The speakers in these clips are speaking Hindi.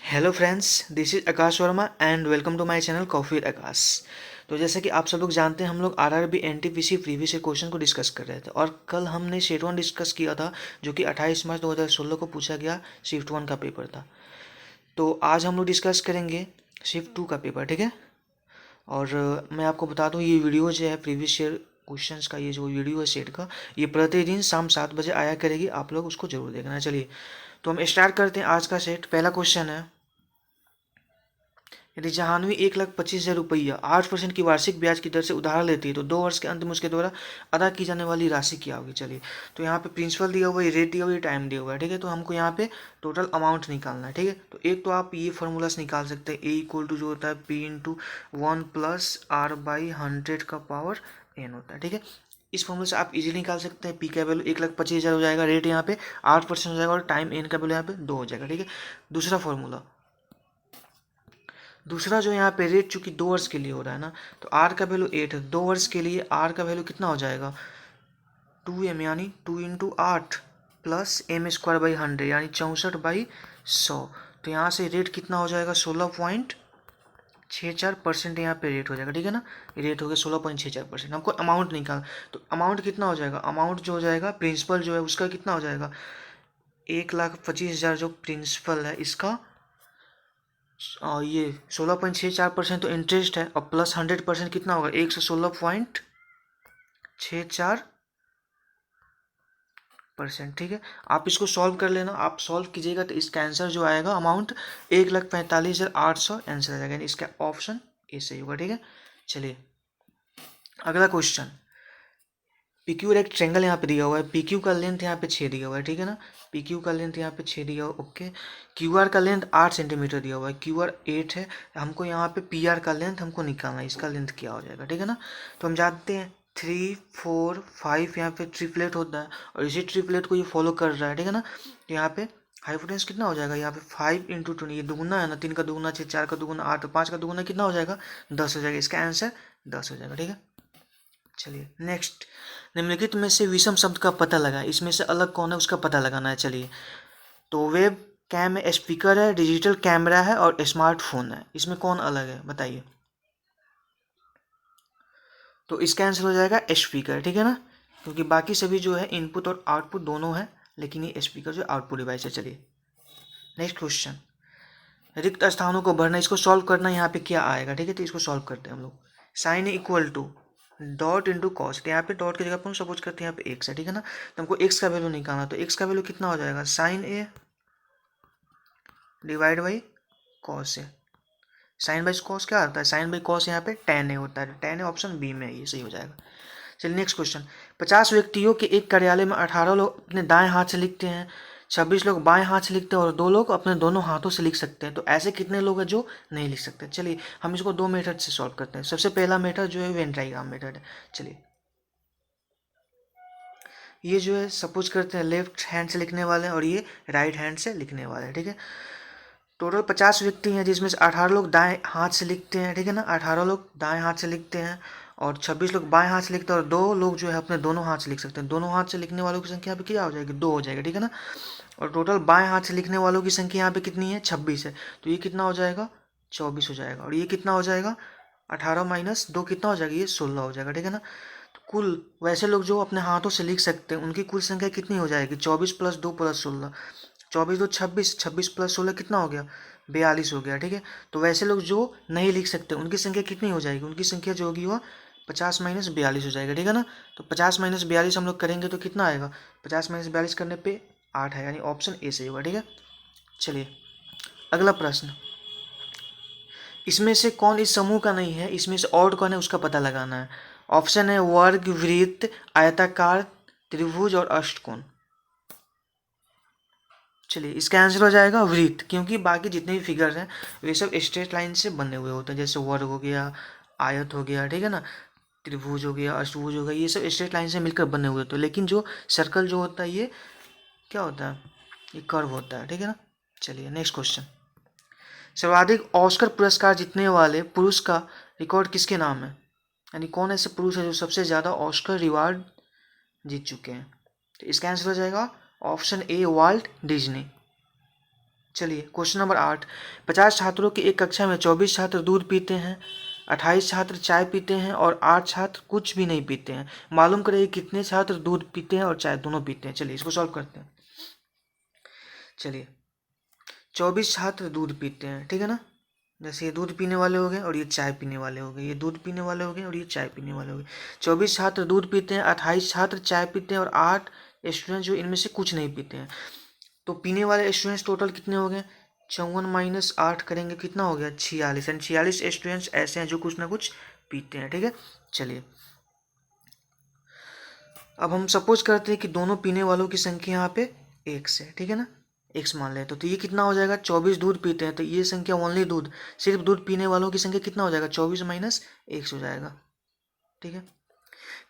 Hello friends, this is Akash Verma and welcome to my channel coffee with Akash. तो जैसे कि आप सब लोग जानते हैं, हम लोग RRB NTPC previous year question को डिस्कस कर रहे थे और कल हमने शिफ्ट वन डिस्कस किया था, जो कि 28 मार्च 2016 को पूछा गया शिफ्ट वन का पेपर था। तो आज हम लोग डिस्कस करेंगे शिफ्ट टू का पेपर, ठीक है। और मैं आपको बता दूं, ये वीडियो जो है प्रीवियस ईयर क्वेश्चंस का, ये जो वीडियो है सेट का, ये प्रतिदिन शाम 7 बजे आया करेगी। आप लोग उसको जरूर देखना। चलिए, तो हम स्टार्ट करते हैं आज का सेट। पहला क्वेश्चन है, यदि जहानवी 1,25,000 रुपया 8% की वार्षिक ब्याज की दर से उधार लेती है तो 2 वर्ष के अंत में उसके द्वारा अदा की जाने वाली राशि क्या होगी। चलिए, तो यहाँ पे प्रिंसिपल दिया हुआ है, रेट दिया हुआ है, टाइम दिया हुआ है, ठीक है। तो हमको यहाँ पे टोटल अमाउंट निकालना है, ठीक है। तो एक तो आप ये फार्मूला से निकाल सकते हैं, ए इक्वल टू जो होता है P/1 प्लस R/100 का पावर n होता है, ठीक है। इस फॉर्मूले से आप इजीली निकाल सकते हैं। पी का वैल्यू 1,25,000 हो जाएगा, रेट यहाँ पे 8% हो जाएगा और टाइम एन का वैल्यू यहाँ पे 2 हो जाएगा, ठीक है। दूसरा फॉर्मूला, दूसरा जो यहाँ पे रेट चूंकि 2 वर्ष के लिए हो रहा है ना, तो आर का वैल्यू 8 है। 2 वर्ष के लिए आर का वैल्यू कितना हो जाएगा, 2m, यानी 2 × 8 प्लस m²/100 यानी 64/100। तो यहाँ से रेट कितना हो जाएगा, 16.64% यहाँ पे रेट हो जाएगा, ठीक है ना। रेट हो गया 16.64%। हमको अमाउंट निकाल, तो अमाउंट कितना हो जाएगा, अमाउंट जो हो जाएगा प्रिंसिपल जो है उसका कितना हो जाएगा, 1,25,000 जो प्रिंसिपल है इसका, ये 16.64% तो इंटरेस्ट है, और प्लस 100% कितना होगा, 116.64%, ठीक है। आप इसको सॉल्व कर लेना। आप सॉल्व कीजिएगा तो इसका आंसर जो आएगा अमाउंट 1,45,800 आंसर आ जाएगा, यानी इसका ऑप्शन ए सही होगा, ठीक है। चलिए, अगला क्वेश्चन। PQ एक ट्रेंगल यहाँ पे दिया हुआ है, PQ का लेंथ यहाँ पे 6 दिया हुआ है, ठीक है ना। PQ का लेंथ यहाँ पे 6 दिया हुआ है, ओके। QR का लेंथ 8 सेंटीमीटर दिया हुआ है, QR 8 है। हमको यहाँ पे PR का लेंथ हमको निकालना है, इसका लेंथ क्या हो जाएगा, ठीक है ना। तो हम जानते हैं 3, 4, 5 यहाँ पे ट्रिपलेट होता है और इसी ट्रिपलेट को ये फॉलो कर रहा है, ठीक है ना। तो यहाँ पे हाइपोटेन्यूज कितना हो जाएगा, यहाँ पे 5 × 2, ये दुगुना है ना, 3 का दुगुना 6, 4 का दुगुना 8, 5 का दुगुना कितना हो जाएगा, 10 हो जाएगा। इसका आंसर 10 हो जाएगा, ठीक है। चलिए नेक्स्ट, निम्नलिखित में से विषम शब्द का पता लगाएं, इसमें से अलग कौन है उसका पता लगाना है। चलिए, तो वेब कैम है, स्पीकर है, डिजिटल कैमरा है और स्मार्टफोन है, इसमें कौन अलग है बताइए। तो इसका आंसर हो जाएगा स्पीकर, ठीक है ना, क्योंकि बाकी सभी जो है इनपुट और आउटपुट दोनों है, लेकिन ये स्पीकर जो आउटपुट डिवाइस है। चलिए नेक्स्ट क्वेश्चन, रिक्त स्थानों को भरना, इसको सॉल्व करना। यहाँ पे क्या आएगा, ठीक है, तो इसको सॉल्व करते हैं हम लोग। Sine equal to dot into cos, तो यहाँ पे डॉट की जगह पर हम सपोज करते हैं यहाँ पे एक्स है, ठीक है ना। तो हमको एक्स का वैल्यू निकालना, तो एक्स का वैल्यू कितना हो जाएगा, sine A divide by cos A. Sine by cos क्या आता है, साइन बाई कॉस यहाँ पे टेन ए होता है, टेन ए ऑप्शन बी में है, ये सही हो जाएगा। चलिए नेक्स्ट क्वेश्चन, 50 व्यक्तियों के एक कार्यालय में 18 लोग अपने दाएं हाथ से लिखते हैं, 26 लोग बाएं हाथ से लिखते हैं और 2 लोग अपने दोनों हाथों से लिख सकते हैं। तो ऐसे कितने लोग हैं जो नहीं लिख सकते। चलिए हम इसको 2 मेथड से सॉल्व करते हैं। सबसे पहला मेथड जो है वेन डायग्राम मेथड है। चलिए, ये जो है सपोज करते हैं लेफ्ट हैंड से लिखने वाले हैं और ये राइट हैंड से लिखने वाले हैं, ठीक है। टोटल 50 व्यक्ति हैं, जिसमें से 18 लोग दाएं हाथ से लिखते हैं, ठीक है ना, 18 लोग दाएं हाथ से लिखते हैं और 26 लोग बाएं हाथ से लिखते हैं और 2 लोग जो है अपने दोनों हाथ से लिख सकते हैं। दोनों हाथ से लिखने वालों की संख्या यहाँ पे क्या हो जाएगी, 2 हो जाएगा, ठीक है ना। और टोटल बाएं हाथ से लिखने वालों की संख्या यहाँ पे कितनी है, 26 है। तो ये कितना हो जाएगा, 24 हो जाएगा। और ये कितना हो जाएगा, 18 माइनस 2 कितना हो जाएगा, ये 16 हो जाएगा, ठीक है ना। तो कुल वैसे लोग जो अपने हाथों से लिख सकते हैं उनकी कुल संख्या कितनी हो जाएगी, 24 + 2 + 16, 24 2 26, 26 + 16 कितना हो गया, 42 हो गया, ठीक है। तो वैसे लोग जो नहीं लिख सकते उनकी संख्या कितनी हो जाएगी, उनकी संख्या जो होगी वह 50 - 42 हो जाएगा, ठीक है ना। तो 50 - 42 हम लोग करेंगे तो कितना आएगा, 50 - 42 करने पे 8 है, यानी ऑप्शन ए सही होगा, ठीक है। चलिए अगला प्रश्न, इसमें से कौन इस समूह का नहीं है, इसमें से और कौन है उसका पता लगाना है। ऑप्शन है वर्ग, वृत्त, आयताकार, त्रिभुज और अष्टकोण। चलिए इसका आंसर हो जाएगा वृत्त, क्योंकि बाकी जितने भी फिगर्स हैं वे सब स्ट्रेट लाइन से बने हुए होते हैं, जैसे वर्ग हो गया, आयत हो गया, ठीक है ना, त्रिभुज हो गया, अष्टभुज हो गया, ये सब स्ट्रेट लाइन से मिलकर बने हुए होते हैं। लेकिन जो सर्कल जो होता है ये क्या होता है, ये कर्व होता है, ठीक है ना। चलिए नेक्स्ट क्वेश्चन, सर्वाधिक ऑस्कर पुरस्कार जीतने वाले पुरुष का रिकॉर्ड किसके नाम है, यानी कौन ऐसे पुरुष है जो सबसे ज़्यादा ऑस्कर रिवार्ड जीत चुके हैं। तो इसका आंसर हो जाएगा ऑप्शन ए वाल्ट डिज्नी। चलिए क्वेश्चन नंबर 8, 50 छात्रों की एक कक्षा में 24 छात्र दूध पीते हैं, 28 छात्र चाय पीते हैं और 8 छात्र कुछ भी नहीं पीते हैं। मालूम करें कितने छात्र दूध पीते हैं और चाय दोनों पीते हैं। चलिए इसको सॉल्व करते हैं। चलिए 24 छात्र दूध पीते हैं, ठीक है ना। जैसे ये दूध पीने वाले हो गए और ये चाय पीने वाले हो गए, ये दूध पीने वाले हो गए और ये चाय पीने वाले हो गए। 24 छात्र दूध पीते हैं, 28 छात्र चाय पीते हैं और 8 स्टूडेंट जो इनमें से कुछ नहीं पीते हैं। तो पीने वाले स्टूडेंट्स टोटल कितने हो गए? 54 माइनस 8 करेंगे कितना हो गया? 46। एंड 46 स्टूडेंट्स ऐसे हैं जो कुछ ना कुछ पीते हैं, ठीक है। चलिए अब हम सपोज करते हैं कि दोनों पीने वालों की संख्या यहाँ पे x है, ठीक है ना। x मान लें तो ये कितना हो जाएगा? 24 दूध पीते हैं तो ये संख्या ओनली दूध, सिर्फ दूध पीने वालों की संख्या कितना हो जाएगा? 24 माइनस 1 हो जाएगा, ठीक है।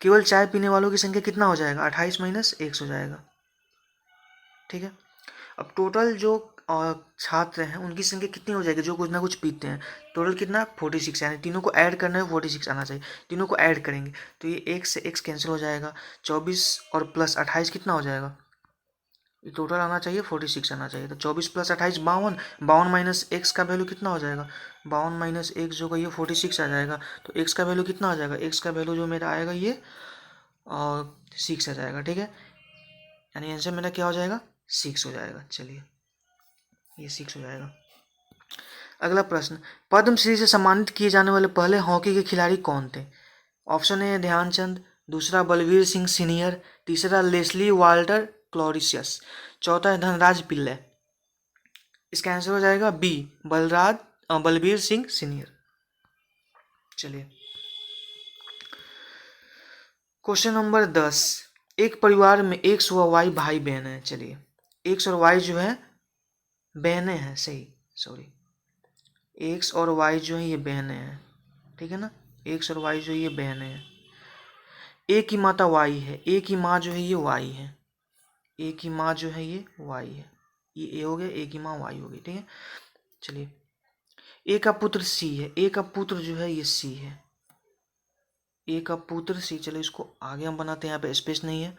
केवल चाय पीने वालों की संख्या कितना हो जाएगा? 28 माइनस 1 हो जाएगा, ठीक है। अब टोटल जो छात्र हैं उनकी संख्या कितनी हो जाएगी जो कुछ ना कुछ पीते हैं? टोटल कितना? 46, यानी तीनों को ऐड करना है, 46 आना चाहिए। तीनों को ऐड करेंगे तो ये x से x कैंसिल हो जाएगा, 24 और प्लस 28 कितना हो जाएगा? ये टोटल आना चाहिए 46 आना चाहिए। तो 24 प्लस 28 52, 52 माइनस एक्स का वैल्यू कितना हो जाएगा? 52 माइनस एक्स जो का ये 46 आ जाएगा। तो एक्स का वैल्यू कितना आ जाएगा? एक्स का वैल्यू जो मेरा आएगा ये 6 आ जाएगा, ठीक है। यानी आंसर मेरा क्या हो जाएगा? 6 हो जाएगा। चलिए ये 6 हो जाएगा। अगला प्रश्न, पद्मश्री से सम्मानित किए जाने वाले पहले हॉकी के खिलाड़ी कौन थे? ऑप्शन ए ध्यानचंद, दूसरा बलवीर सिंह सीनियर, तीसरा लेस्ली वाल्टर क्लॉरिसियस, चौथा है धनराज पिल्ले। इसका आंसर हो जाएगा बी, बलवीर सिंह सीनियर। चलिए क्वेश्चन नंबर 10, एक परिवार में एक्स व वाई भाई बहन है। चलिए एक्स और वाई जो है बहनें हैं, सही सॉरी, एक्स और वाई जो है ये बहनें हैं, ठीक है ना। एक्स और वाई जो ये बहनें हैं। ए की माता वाई है, ए की माँ जो है ये वाई है, ए की माँ जो है ये वाई है, ये ए हो गया, ए की माँ वाई हो गई, ठीक है। चलिए ए का पुत्र सी है, ए का पुत्र जो है ये सी है, ए का पुत्र सी। चलो इसको आगे हम बनाते हैं, यहाँ पे स्पेस नहीं है।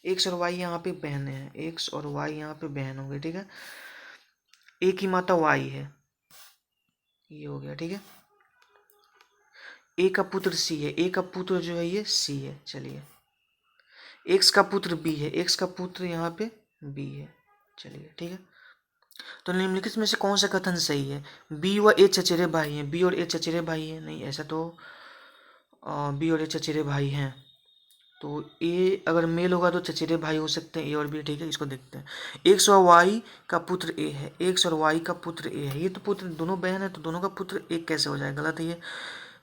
एक्स और वाई यहाँ पे बहनें हैं, एक्स और वाई यहाँ पे बहन हो गई, ठीक है। ए की माता वाई है, ये हो गया, ठीक है। ए का पुत्र सी है, ए का पुत्र जो है ये सी है। चलिए एक्स का पुत्र बी है, एक्स का पुत्र यहाँ पे बी है। चलिए ठीक है। तो निम्नलिखित में से कौन सा कथन सही है? बी व ए चचेरे भाई हैं, बी और ए चचेरे भाई हैं? नहीं, ऐसा तो बी और ए चचेरे भाई हैं, तो ए अगर मेल होगा तो चचेरे भाई हो सकते हैं, ए और बी, ठीक है। इसको देखते हैं। एक्स और वाई का पुत्र ए है, एक्स और वाई का पुत्र ए है, ये तो पुत्र दोनों बहन है तो दोनों का पुत्र एक कैसे हो जाएगा? गलत है ये।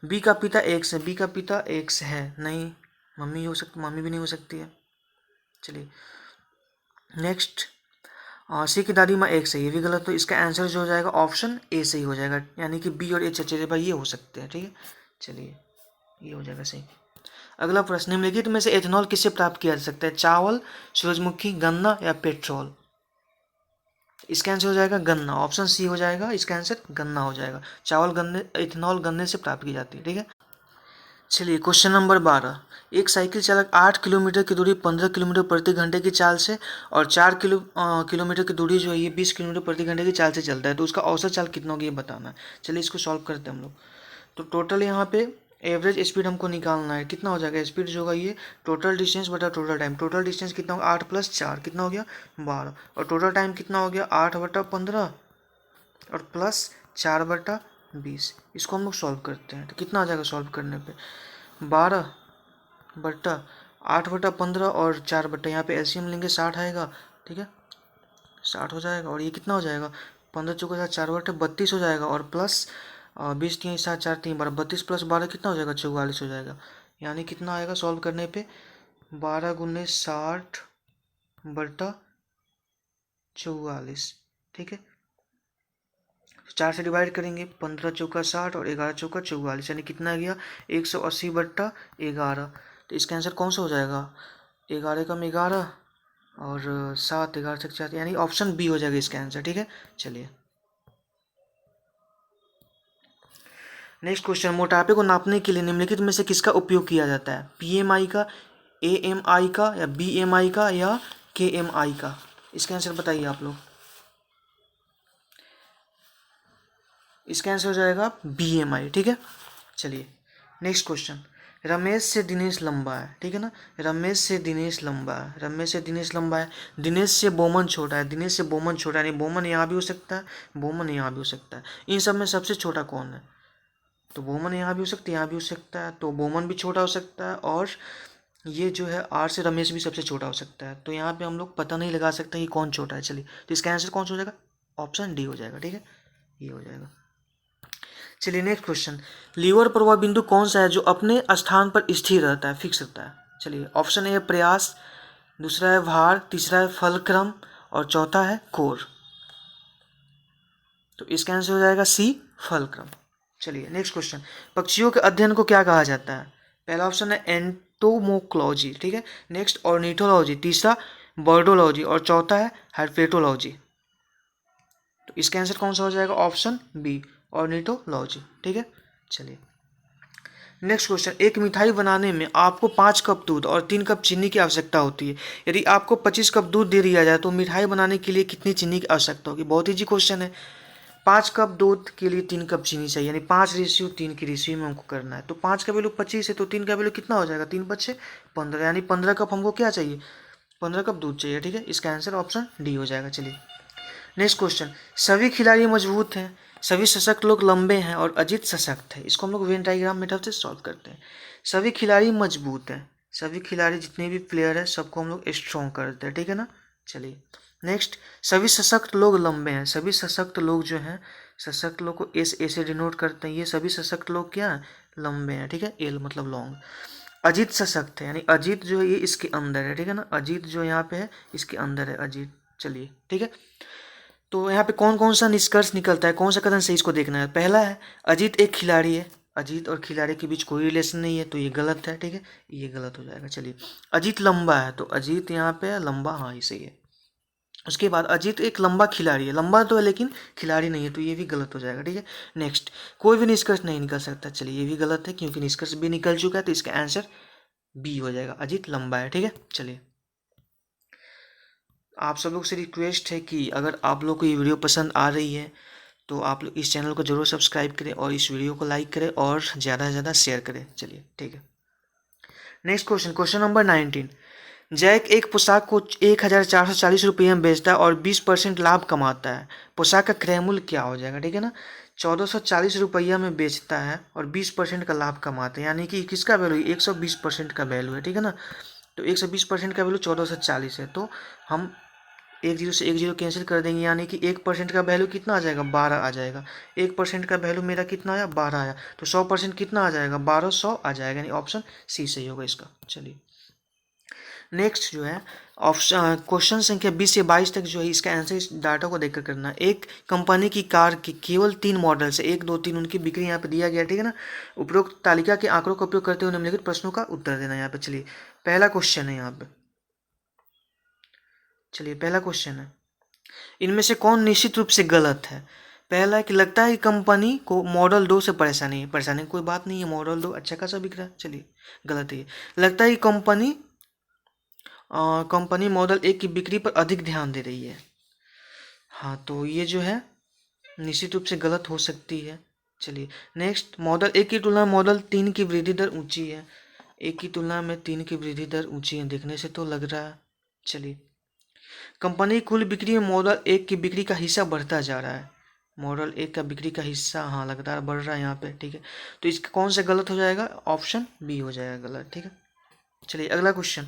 बी का पिता एक्स है, बी का पिता एक्स है, नहीं, मम्मी हो सकती, मम्मी भी नहीं हो सकती है। चलिए नेक्स्ट, सी की दादी माँ एक्स है, ये भी गलत। तो इसका आंसर जो हो जाएगा ऑप्शन ए सही हो जाएगा, यानी कि बी और ए चचेरे भाई ये हो सकते हैं, ठीक है। चलिए ये हो जाएगा सही। अगला प्रश्न, निम्नलिखित में से एथेनॉल किससे प्राप्त किया जा सकता है? चावल, सूरजमुखी, गन्ना या पेट्रोल? इसका आंसर हो जाएगा गन्ना, ऑप्शन सी हो जाएगा, इसका आंसर गन्ना हो जाएगा। चावल गन्ने, एथेनॉल गन्ने से प्राप्त की जाती है, ठीक है। चलिए क्वेश्चन नंबर 12, एक साइकिल चालक 8 किलोमीटर की दूरी 15 किलोमीटर प्रति घंटे की चाल से और 4 किलोमीटर की दूरी जो है ये 20 किलोमीटर प्रति घंटे की चाल से चलता है, तो उसका औसत चाल कितना होगी ये बताना है। चलिए इसको सॉल्व करते हैं हम लोग। तो टोटल यहाँ पे एवरेज स्पीड हमको निकालना है, कितना हो जाएगा स्पीड जो होगा ये टोटल डिस्टेंस बटा टोटल टाइम। टोटल डिस्टेंस कितना होगा? 8 + 4 कितना हो गया? 12। और टोटल टाइम कितना हो गया? 8/15 और प्लस 4/20। इसको हम लोग सॉल्व करते हैं तो कितना आ जाएगा सॉल्व करने पे? 12/8/15 और 4 यहाँ पे एलसीएम लेंगे 60 आएगा, ठीक है, 60 हो जाएगा। और ये कितना हो जाएगा? 15 चौका 4/32 हो जाएगा और प्लस 20 3 7 4 3 12, 32 + 12 कितना हो जाएगा? 44 हो जाएगा। यानी कितना आएगा सॉल्व करने पे? 12 × 60/44, ठीक है। 4 से डिवाइड करेंगे, 15 चौका 60 और 11 चौका 44, यानी कितना गया? 180/11। तो इसका आंसर कौन सा हो जाएगा? 11 कम 11 और 7, 11 तक 4, यानी ऑप्शन बी हो जाएगा इसका आंसर, ठीक है। चलिए नेक्स्ट क्वेश्चन, मोटापे को नापने के लिए निम्नलिखित में से किसका उपयोग किया जाता है? पीएमआई का, एएमआई का या बीएमआई का या केएमआई का? इसका आंसर बताइए आप लोग। इसका आंसर हो जाएगा BMI, ठीक है। चलिए नेक्स्ट क्वेश्चन। रमेश से दिनेश लंबा है, ठीक है ना। रमेश से दिनेश लंबा है, रमेश से दिनेश लंबा है, दिनेश से बोमन छोटा है, दिनेश से बोमन छोटा है, यानी बोमन यहाँ भी हो सकता है, बोमन यहाँ भी हो सकता है। इन सब में सबसे छोटा कौन है? तो बोमन यहाँ भी हो सकता है, यहाँ भी हो सकता है, तो बोमन भी छोटा हो सकता है, और ये जो है R से रमेश भी सबसे छोटा हो सकता है। तो यहाँ पे हम लोग पता नहीं लगा सकते कि कौन छोटा है। चलिए तो इसका आंसर कौन सा हो जाएगा? ऑप्शन डी हो जाएगा, ठीक है, ये हो जाएगा। चलिए नेक्स्ट क्वेश्चन। लीवर पर वह बिंदु कौन सा है जो अपने स्थान पर स्थिर रहता है, फिक्स रहता है? चलिए ऑप्शन ए है प्रयास, दूसरा है भार, तीसरा है फलक्रम, और चौथा है कोर। तो इसका आंसर हो जाएगा सी, फलक्रम। चलिए नेक्स्ट क्वेश्चन। पक्षियों के अध्ययन को क्या कहा जाता है? पहला ऑप्शन है एंटोमोक्लॉजी, ठीक है, नेक्स्ट ऑर्निथोलॉजी, तीसरा बर्डोलॉजी, और चौथा है हर्पेटोलॉजी। तो इसका आंसर कौन सा हो जाएगा? ऑप्शन बी, ऑर्निथोलॉजी, ठीक है। चलिए नेक्स्ट क्वेश्चन। एक मिठाई बनाने में आपको 5 कप दूध और 3 कप चीनी की आवश्यकता होती है। यदि आपको 25 कप दूध दे दिया जाए तो मिठाई बनाने के लिए कितनी चीनी की आवश्यकता होगी? बहुत ईजी क्वेश्चन है। 5 कप दूध के लिए 3 कप चीनी चाहिए, यानी 5:3 की रेशियो में हमको करना है। तो 5 का वैल्यू 25 है, तो 3 का वैल्यू कितना हो जाएगा? 3×5=15, यानी 15 कप हमको क्या चाहिए? 15 कप दूध चाहिए, ठीक है। इसका आंसर ऑप्शन डी हो जाएगा। चलिए नेक्स्ट क्वेश्चन। सभी खिलाड़ी मजबूत हैं, सभी सशक्त लोग लंबे हैं, और अजीत सशक्त है। इसको हम लोग वेन डायग्राम मेथड से सॉल्व करते हैं। सभी खिलाड़ी मजबूत हैं, सभी खिलाड़ी जितने भी प्लेयर हैं सबको हम लोग स्ट्रॉन्ग करते हैं, ठीक है ना। चलिए नेक्स्ट। सभी सशक्त लोग लंबे हैं, सभी सशक्त लोग जो हैं, सशक्त लोग को एस ए से डिनोट करते हैं। ये सभी सशक्त लोग क्या हैं? लंबे हैं, ठीक है, एल मतलब लॉन्ग। अजीत सशक्त है, यानी अजीत जो है ये इसके अंदर है, ठीक है ना। अजीत जो यहाँ पे है इसके अंदर है अजीत। चलिए ठीक है। तो यहाँ पे कौन कौन सा निष्कर्ष निकलता है, कौन सा कथन सही इसको देखना है। पहला है अजीत एक खिलाड़ी है, अजीत और खिलाड़ी के बीच कोई रिलेशन नहीं है, तो ये गलत है, ठीक है, ये गलत हो जाएगा। चलिए अजीत लंबा है, तो अजीत यहाँ पे है लंबा, हाँ ये सही है। उसके बाद अजीत एक लंबा खिलाड़ी है, लंबा तो है लेकिन खिलाड़ी नहीं है, तो ये भी गलत हो जाएगा, ठीक है। नेक्स्ट, कोई भी निष्कर्ष नहीं निकल सकता। चलिए ये भी गलत है क्योंकि निष्कर्ष भी निकल चुका है, तो इसका आंसर बी हो जाएगा, अजीत लंबा है, ठीक है। चलिए आप सब लोग से रिक्वेस्ट है कि अगर आप लोग को ये वीडियो पसंद आ रही है तो आप लोग इस चैनल को जरूर सब्सक्राइब करें और इस वीडियो को लाइक करें और ज़्यादा से ज़्यादा शेयर करें। चलिए ठीक है। Next question, question number 19। Jack एक पोशाक को 1440 रुपये में बेचता है और 20% लाभ कमाता है। पोशाक का क्रय मूल्य क्या हो जाएगा? ठीक है ना, 1440 रुपया में बेचता है और 20% का लाभ कमाता है, यानी कि किसका वैल्यू? 120% का वैल्यू है, ठीक है ना। तो 120% का वैल्यू 1440 है, तो हम 1 0 से 1 0 कैंसिल कर देंगे, यानी कि 1% का वैल्यू कितना आ जाएगा? 12 आ जाएगा। 1% का वैल्यू मेरा कितना आया? 12 आया, तो 100% कितना आ जाएगा? 1200 आ जाएगा, यानी ऑप्शन सी सही होगा इसका। चलिए नेक्स्ट जो है ऑप्शन क्वेश्चन संख्या 20 से 22 तक जो है इसका आंसर इस डाटा को देखकर करना है। एक कंपनी की कार की केवल 3 मॉडल से 1 2 3 उनकी बिक्री यहाँ पे दिया गया, ठीक है ना। उपरोक्त तालिका के आंकड़ों का उपयोग करते हुए निम्नलिखित प्रश्नों का उत्तर देना यहाँ पे। चलिए पहला क्वेश्चन है यहाँ पे, चलिए पहला क्वेश्चन है, इनमें से कौन निश्चित रूप से गलत है? पहला है कि लगता है कि कंपनी को मॉडल 2 से परेशानी है। परेशानी की कोई बात नहीं है, मॉडल 2 अच्छा खासा बिक रहा है। चलिए गलत है। लगता है कि कंपनी मॉडल 1 की बिक्री पर अधिक ध्यान दे रही है। हाँ तो ये जो है निश्चित रूप से गलत हो सकती है। चलिए नेक्स्ट, मॉडल 1 की तुलना में मॉडल 3 की वृद्धि दर ऊंची है। 1 की तुलना में 3 की वृद्धि दर ऊंची है, देखने से तो लग रहा है। चलिए कंपनी की कुल बिक्री में मॉडल 1 की बिक्री का हिस्सा बढ़ता जा रहा है। मॉडल 1 का बिक्री का हिस्सा हाँ लगातार बढ़ रहा है यहाँ पे, ठीक है। तो इसका कौन सा गलत हो जाएगा? ऑप्शन बी हो जाएगा गलत, ठीक है। चलिए अगला क्वेश्चन,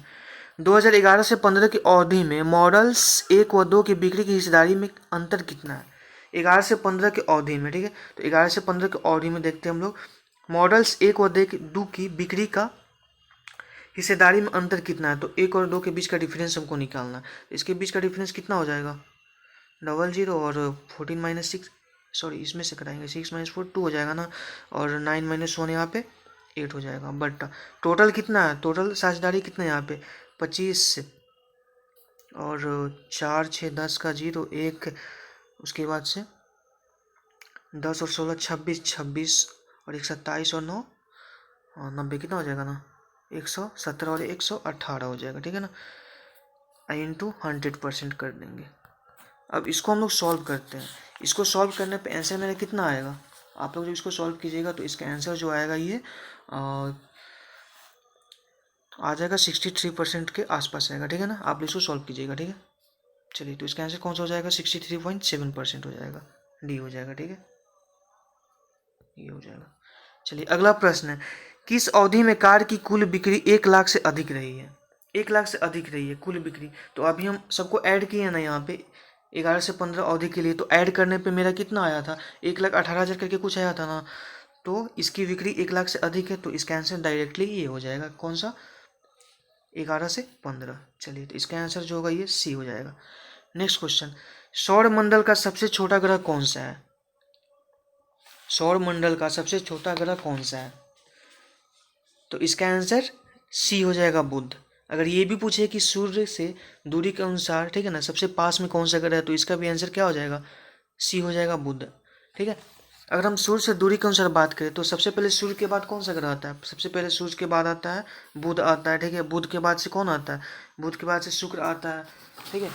2011 से 15 की अवधि में मॉडल्स 1 व 2 की बिक्री की हिस्सेदारी में अंतर कितना है? 11 से 15 की अवधि में, ठीक है। तो 11 से 15 की अवधि में देखते हैं हम लोग, मॉडल्स 1 व 2 की बिक्री का हिस्सेदारी में अंतर कितना है? तो 1 और 2 के बीच का डिफरेंस हमको निकालना है। इसके बीच का डिफरेंस कितना हो जाएगा? 00 और 14 - 6, सॉरी इसमें से कराएंगे, 6 - 4 2 हो जाएगा ना, और 9 - 1 यहाँ पे 8 हो जाएगा। बट टोटल कितना है? टोटल साझेदारी कितना है यहाँ पे? 25 और 4 6 10 का 0 1, उसके बाद से 10 और 16 26, 26 और 1 27 और 9 90, कितना हो जाएगा ना? 117 और 118 हो जाएगा, ठीक है ना। इंटू 100% कर देंगे। अब इसको हम लोग सॉल्व करते हैं। इसको सॉल्व करने पे आंसर मेरा कितना आएगा, आप लोग जब इसको सॉल्व कीजिएगा तो इसका आंसर जो आएगा ये आ जाएगा 63% के आसपास आएगा, ठीक है ना। आप इसको सॉल्व कीजिएगा, ठीक है। चलिए, तो इसका आंसर कौन सा हो जाएगा, 63.7% हो जाएगा, डी हो जाएगा, ठीक है, ये हो जाएगा। चलिए, अगला प्रश्न है, किस अवधि में कार की कुल बिक्री 1 लाख से अधिक रही है। 1 लाख से अधिक रही है कुल बिक्री। तो अभी हम सबको ऐड किए हैं ना यहाँ पे 11 से 15 अवधि के लिए, तो ऐड करने पे मेरा कितना आया था, 1,18,000 करके कुछ आया था ना। तो इसकी बिक्री 1 लाख से अधिक है, तो इसका आंसर डायरेक्टली ये हो जाएगा, कौन सा, 11 से 15। चलिए, तो इसका आंसर जो होगा ये सी हो जाएगा। नेक्स्ट क्वेश्चन, सौर मंडल का सबसे छोटा ग्रह कौन सा है। सौर मंडल का सबसे छोटा ग्रह कौन सा है, तो इसका आंसर सी हो जाएगा, बुध। अगर ये भी पूछे कि सूर्य से दूरी के अनुसार, ठीक है ना, सबसे पास में कौन सा ग्रह है, तो इसका भी आंसर क्या हो जाएगा, सी हो जाएगा, बुध, ठीक है। अगर हम सूर्य से दूरी के अनुसार बात करें तो सबसे पहले सूर्य के बाद कौन सा ग्रह आता है, सबसे पहले सूर्य के बाद आता है बुध आता है, ठीक है। बुध के बाद से कौन आता है, बुध के बाद से शुक्र आता है, ठीक है।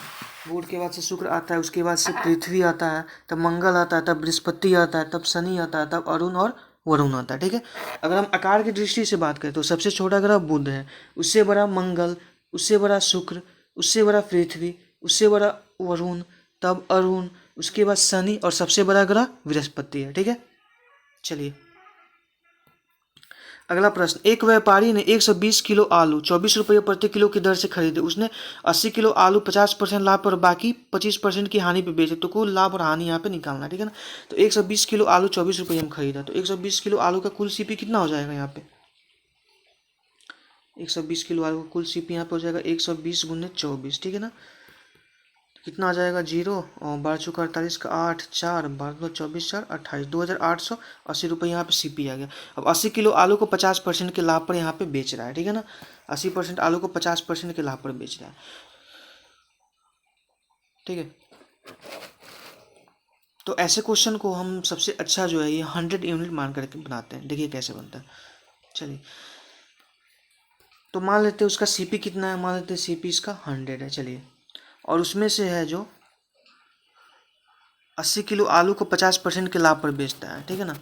बुध के बाद से शुक्र आता है, उसके बाद से पृथ्वी आता है, तब मंगल आता है, तब बृहस्पति आता है, तब शनि आता है, तब अरुण और वरुण आता है, ठीक है। अगर हम आकार की दृष्टि से बात करें तो सबसे छोटा ग्रह बुध है, उससे बड़ा मंगल, उससे बड़ा शुक्र, उससे बड़ा पृथ्वी, उससे बड़ा वरुण, तब अरुण, उसके बाद शनि और सबसे बड़ा ग्रह बृहस्पति है, ठीक है। चलिए, अगला प्रश्न, एक व्यापारी ने 120 किलो आलू 24 रुपये प्रति किलो की दर से खरीदे। उसने 80 किलो आलू 50% लाभ पर बाकी 25% की हानि पे बेचे। तो कुल लाभ और हानि यहाँ पे निकालना है, ठीक है ना। तो 120 किलो आलू 24 रुपये में खरीदा, तो 120 किलो आलू का कुल सीपी कितना हो जाएगा यहाँ पे, 120 किलो आलू का कुल सीपी यहाँ पे हो जाएगा 120 गुने 24, ठीक है ना। कितना आ जाएगा, 0 और 12×48 का 8, 4 12×24 4 28, 2,880 रुपये यहाँ पे सीपी आ गया। अब 80 किलो आलू को 50% के लाभ पर यहाँ पे बेच रहा है, ठीक है ना। 80% आलू को 50% के लाभ पर बेच रहा है, ठीक है। तो ऐसे क्वेश्चन को हम सबसे अच्छा जो है ये 100 यूनिट मान करके बनाते हैं। देखिए कैसे बनता है। चलिए, तो मान लेते हैं उसका सीपी कितना है, मान लेते हैं सीपी इसका 100 है। चलिए, और उसमें से है जो 80 किलो आलू को 50% के लाभ पर बेचता है, ठीक है ना।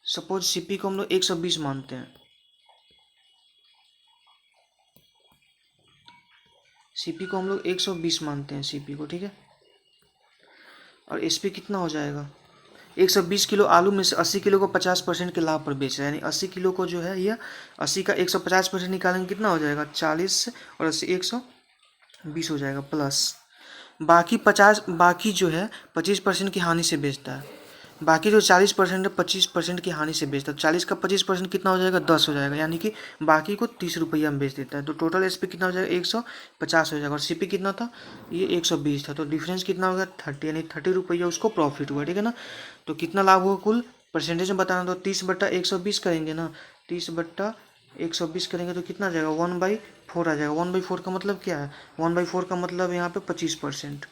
सपोज सीपी को हम लोग 120 मानते हैं, सीपी को हम लोग 120 मानते हैं सीपी को, ठीक है। और एसपी कितना हो जाएगा, 120 किलो आलू में से 80 किलो को 50% के लाभ पर बेच रहा है, यानी 80 किलो को जो है यह 80 का 150% निकालेंगे, कितना हो जाएगा 40 और 80 120 हो जाएगा, प्लस बाकी 50, बाकी जो है 25% की हानि से बेचता है। बाकी जो 40% है 25% की हानि से बेचता है। 40 का 25% कितना हो जाएगा, 10 हो जाएगा, यानी कि बाकी को 30 रुपया में बेच देता है। तो टोटल एसपी कितना हो जाएगा, 150 हो जाएगा। और सीपी कितना था, ये 120 था, तो डिफरेंस कितना होगा 30, यानी 30 रुपया उसको प्रॉफिट हुआ, ठीक है ना। तो कितना लाभ हुआ कुल परसेंटेज में बताना, तो 30/120 करेंगे ना, 30/120 करेंगे तो कितना आ जाएगा 1/4 आ जाएगा। 1/4 का मतलब क्या है, 1/4 का मतलब यहाँ पे 25%,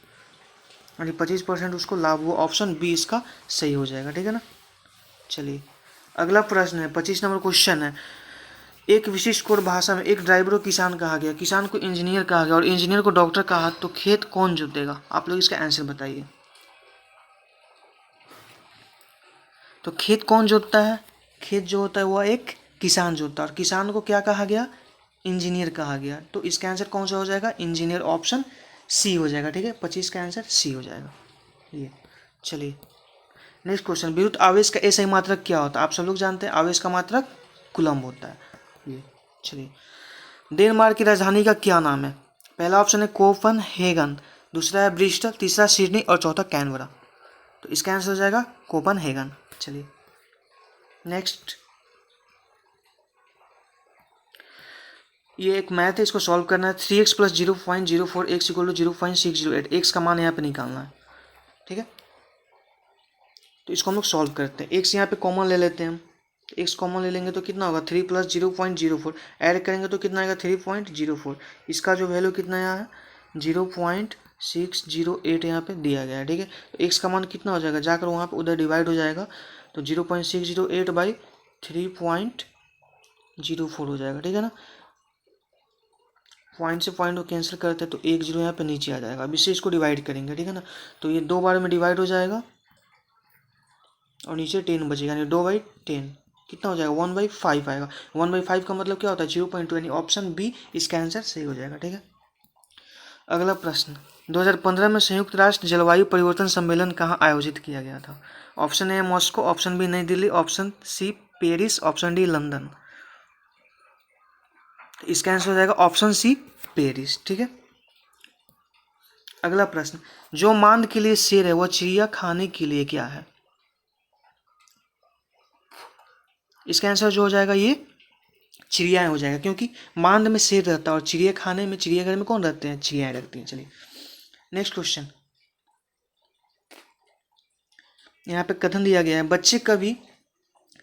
यानी 25% उसको लाभ हुआ। ऑप्शन बी इसका सही हो जाएगा, ठीक है ना। चलिए, अगला प्रश्न है 25 नंबर क्वेश्चन है, एक विशिष्ट कोड भाषा में एक ड्राइवर को किसान कहा गया, किसान को इंजीनियर कहा गया और इंजीनियर को डॉक्टर कहा, तो खेत कौन जोतेगा। आप लोग इसका आंसर बताइए। तो खेत कौन जोतता है, खेत जो होता है वह एक किसान जोतता है, और किसान को क्या कहा गया, इंजीनियर कहा गया। तो इसका आंसर कौन सा हो जाएगा, इंजीनियर, ऑप्शन सी हो जाएगा, ठीक है। 25 का आंसर सी हो जाएगा ये। चलिए, नेक्स्ट क्वेश्चन, विद्युत आवेश का SI मात्रक क्या होता है। आप सब लोग जानते हैं आवेश का मात्रक कूलम्ब होता है ये। चलिए, डेनमार्क की राजधानी का क्या नाम है। पहला ऑप्शन है कोपनहेगन, दूसरा है ब्रिस्टल, तीसरा सिडनी और चौथा कैनबरा। तो इसका आंसर हो जाएगा कोपनहेगन। चलिए, नेक्स्ट, ये एक मैथ है, इसको सॉल्व करना है। 3x + 0.04 x = 0.608, एक्स का मान यहाँ पे निकालना है, ठीक है। तो इसको हम लोग सॉल्व करते हैं। एक्स यहाँ पे कॉमन ले लेते हैं हम, एक्स कॉमन ले लेंगे तो कितना होगा 3 + 0.04, ऐड करेंगे तो कितना आएगा 3.04। इसका जो वैल्यू कितना यहाँ है 0.608 यहाँ पे दिया गया है, ठीक है। तो एक्स का मान कितना हो जाएगा, जाकर वहाँ पे उधर डिवाइड हो जाएगा, तो 0.608/3.04 हो जाएगा, ठीक है ना। पॉइंट से पॉइंट को कैंसिल करते हैं तो 1 0 यहाँ पे नीचे आ जाएगा। अब इससे इसको डिवाइड करेंगे, ठीक है ना। तो ये 2 बार में डिवाइड हो जाएगा और नीचे 10 बचेगा, यानी 2/10 कितना हो जाएगा 1/5 आएगा। 1/5 का मतलब क्या होता है 0.2, यानी ऑप्शन बी इसका आंसर सही हो जाएगा, ठीक है। अगला प्रश्न, 2015 में संयुक्त राष्ट्र जलवायु परिवर्तन सम्मेलन कहाँ आयोजित किया गया था? Option A Moscow, option B New Delhi, option C Paris, option D London. इसका आंसर हो जाएगा ऑप्शन सी पेरिस, ठीक है। अगला प्रश्न, जो मांद के लिए शेर है वह चिड़िया खाने के लिए क्या है? इसका आंसर जो हो जाएगा ये चिड़ियाएं हो जाएगा, क्योंकि मांद में शेर रहता है और चिड़िया खाने में, चिड़ियाघर में कौन रहते हैं? चिड़ियाएं रहती हैं। चलिए नेक्स्ट क्वेश्चन, यहाँ पे कथन दिया गया है बच्चे कभी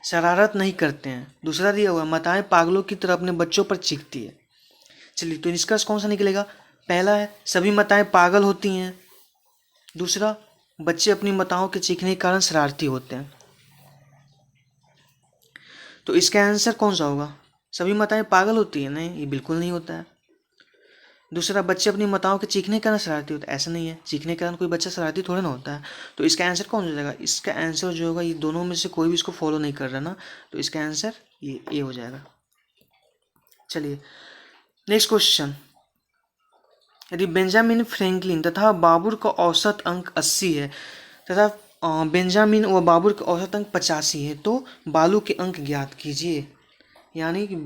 शरारत नहीं करते हैं। दूसरा दिया हुआ माताएं पागलों की तरह अपने बच्चों पर चीखती है। चलिए तो निष्कर्ष कौन सा निकलेगा? पहला है सभी माताएं पागल होती हैं, दूसरा बच्चे अपनी माताओं के चीखने के कारण शरारती होते हैं। तो इसका आंसर कौन सा होगा? सभी माताएं पागल होती है? नहीं, ये बिल्कुल नहीं होता है। दूसरा बच्चे अपनी माताओं के चीखने के कारण शरारती होता है? ऐसा नहीं है, चीखने के कारण कोई बच्चा शरारती थोड़ा ना होता है। तो इसका आंसर कौन हो जाएगा? इसका आंसर जो होगा, ये दोनों में से कोई भी इसको फॉलो नहीं कर रहा ना, तो इसका आंसर ये ए हो जाएगा। चलिए नेक्स्ट क्वेश्चन, यदि बेंजामिन फ्रैंकलिन तथा बाबर का औसत अंक 80 है तथा बेंजामिन व बाबर का औसत अंक 85 है तो बालू के अंक ज्ञात कीजिए। यानी कि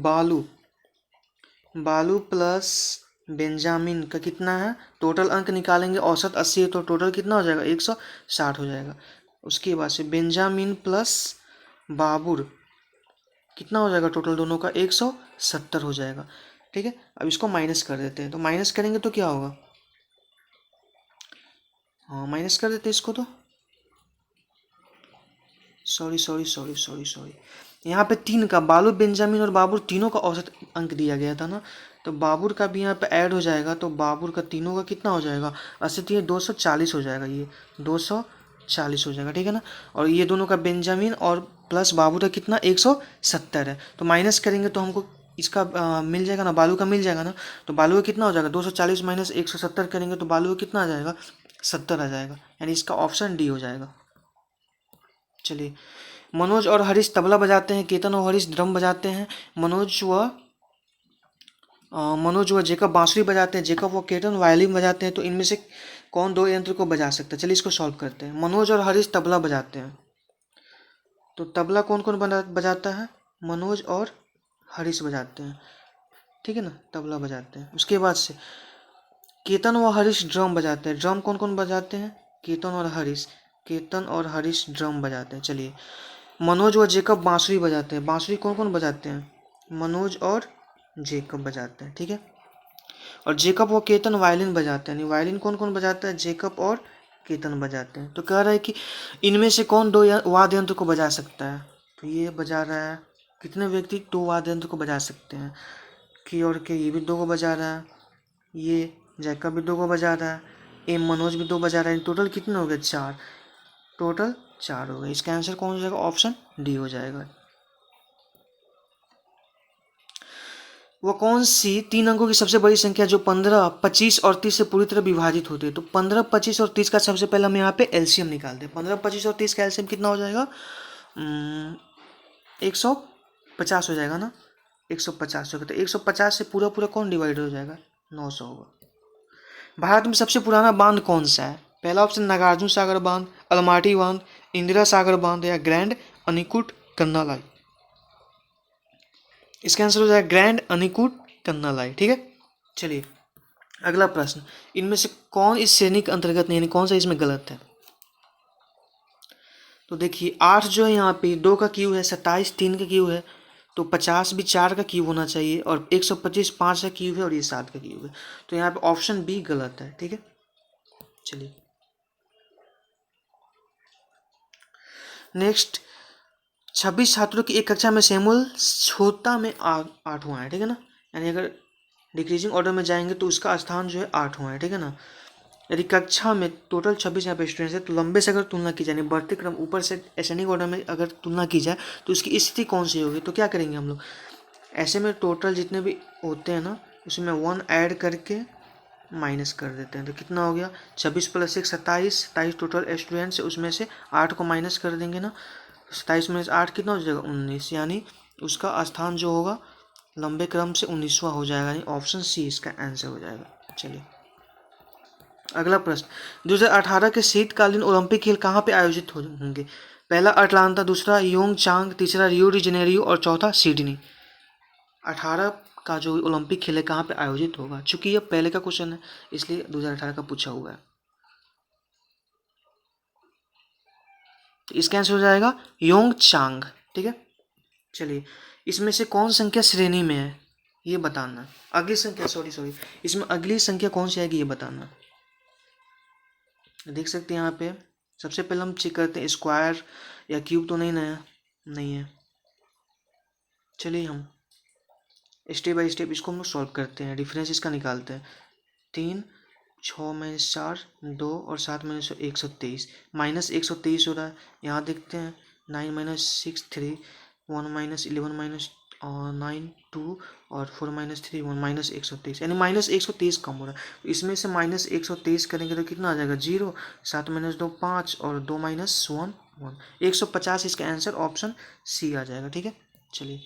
बालू प्लस बेंजामिन का कितना है, टोटल अंक निकालेंगे, औसत 80 है तो टोटल कितना हो जाएगा 160 हो जाएगा। उसके बाद से बेंजामिन प्लस बाबर कितना हो जाएगा टोटल दोनों का 170 हो जाएगा, ठीक है। अब इसको माइनस कर देते हैं, तो माइनस करेंगे तो क्या होगा, हाँ माइनस कर देते हैं इसको, तो सॉरी यहाँ पे 3 का बालू बेंजामिन और बाबर तीनों का औसत अंक दिया गया था ना, तो बाबर का भी यहाँ पे ऐड हो जाएगा, तो बाबर का तीनों का कितना हो जाएगा 80, तो ये 240 हो जाएगा, ये 240 हो जाएगा, ठीक है ना। और ये दोनों का बेंजामिन और प्लस बाबर का कितना 170 है, तो माइनस करेंगे तो हमको इसका मिल जाएगा ना, बालू का मिल जाएगा ना। तो बालू का कितना हो जाएगा 240 माइनस 170 करेंगे तो बालू का कितना आ जाएगा 70 आ जाएगा, यानी इसका ऑप्शन डी हो जाएगा। चलिए, मनोज और हरीश तबला बजाते हैं, केतन और हरीश ड्रम बजाते हैं, मनोज व जेकब बांसुरी बजाते हैं, जेकब व केतन वायलिन बजाते हैं, तो इनमें से कौन 2 यंत्र को बजा सकता है? चलिए इसको सॉल्व करते हैं। मनोज और हरीश तबला बजाते हैं, तो तबला कौन कौन बजाता है? मनोज और हरीश बजाते हैं, ठीक है ना, तबला बजाते हैं। उसके बाद से केतन व हरीश ड्रम बजाते हैं, ड्रम कौन कौन बजाते हैं? केतन और हरीश ड्रम बजाते हैं। चलिए, मनोज व जेकब बांसुरी बजाते हैं, बांसुरी कौन कौन बजाते हैं? मनोज और जेकब बजाते हैं, ठीक है। और जेकब व केतन वायलिन बजाते हैं, वायलिन कौन कौन बजाता है? जेकब और केतन बजाते हैं। तो कह रहा है कि इनमें से कौन 2 वाद्य यंत्र को बजा सकता है? तो ये बजा रहा है, कितने व्यक्ति 2 वाद्य यंत्र को बजा सकते हैं? की और के, ये भी 2 को बजा रहा है, ये जैकब भी 2 को बजा रहा है, मनोज भी 2 बजा रहा है, टोटल कितने हो गए 4, टोटल 4 हो गए। इसका आंसर कौन हो जाएगा? ऑप्शन डी हो जाएगा। वो कौन सी 3 अंकों की सबसे बड़ी संख्या जो 15, 25 और 30 से पूरी तरह विभाजित होती है? तो 15, 25 और 30 का सबसे पहले हम यहाँ पे एलसीएम निकालते हैं। 15, 25 और 30 का एलसीएम कितना हो जाएगा? 150 हो जाएगा ना, 150 होगा, तो 150 से पूरा पूरा कौन डिवाइड हो जाएगा? 900 होगा। भारत में सबसे पुराना बांध कौन सा है? पहला ऑप्शन नागार्जुन सागर बांध, अलमाटी बांध, इंदिरा सागर बांध या ग्रैंड अनिकुट कन्नालाई। इसका आंसर हो जाएगा ग्रैंड अनिकुट कन्नालाई, ठीक है। चलिए अगला प्रश्न, इनमें से कौन इस श्रेणी के अंतर्गत नहीं, यानी कौन सा इसमें गलत है? तो देखिए 8 जो है यहाँ पे 2 का क्यू है, 27 3 का क्यू है, तो 50 भी 4 का क्यू होना चाहिए, और 125 5 का क्यू है, और ये 7 का क्यू है, तो यहाँ पे ऑप्शन बी गलत है, ठीक है। चलिए नेक्स्ट, 26 छात्रों की एक कक्षा में शैमुल छोटा में 8वां है, ठीक है ना, यानी अगर डिक्रीजिंग ऑर्डर में जाएंगे तो उसका स्थान जो है 8वां है, ठीक है ना। यदि कक्षा में टोटल 26 यहाँ पे स्टूडेंट्स है, तो लंबे से अगर तुलना की जाए, बढ़ते क्रम ऊपर से एसेंडिंग ऑर्डर में अगर तुलना की जाए तो उसकी स्थिति कौन सी होगी? तो क्या करेंगे हम लोग, ऐसे में टोटल जितने भी होते हैं ना, उसमें 1 ऐड करके माइनस कर देते हैं तो कितना हो गया 26 + 1 27, 27 टोटल स्टूडेंट्स, उसमें से 8 को माइनस कर देंगे ना, 27 - 8 कितना हो जाएगा 19, यानी उसका स्थान जो होगा लंबे क्रम से 19वां हो जाएगा, यानी ऑप्शन सी इसका आंसर हो जाएगा। चलिए अगला प्रश्न, 2018 के शीतकालीन ओलंपिक खेल कहाँ पे आयोजित होंगे? पहला अटलांटा, दूसरा योंगचांग, तीसरा रियो डी जेनेरियो और चौथा सिडनी। 18 का जो ओलंपिक खेल है कहाँ पे आयोजित होगा? चूंकि ये पहले का क्वेश्चन है इसलिए 2018 का पूछा हुआ है। तो इसका आंसर हो जाएगा योंगचांग। ठीक है, चलिए इसमें से कौन संख्या श्रेणी में है ये बताना। अगली संख्या सॉरी इसमें अगली संख्या कौन सी आएगी ये बताना। देख सकते हैं यहाँ पे सबसे पहले हम चेक करते हैं स्क्वायर या क्यूब तो नहीं है। चलिए हम स्टेप बाय स्टेप इसको हम लोग सॉल्व करते हैं, डिफरेंस इसका निकालते हैं। 3 6 - 4 2 और 7 - 123 -123 हो रहा है। यहाँ देखते हैं 9 - 6 3 1 - 11 - 9 2 और 4 - 3 1 -123, यानी -123 कम हो रहा है। इसमें से -123 करेंगे तो कितना आ जाएगा 0, 7 - 2 5 और 2 - 1 1, 150 इसका आंसर ऑप्शन सी आ जाएगा। ठीक है, चलिए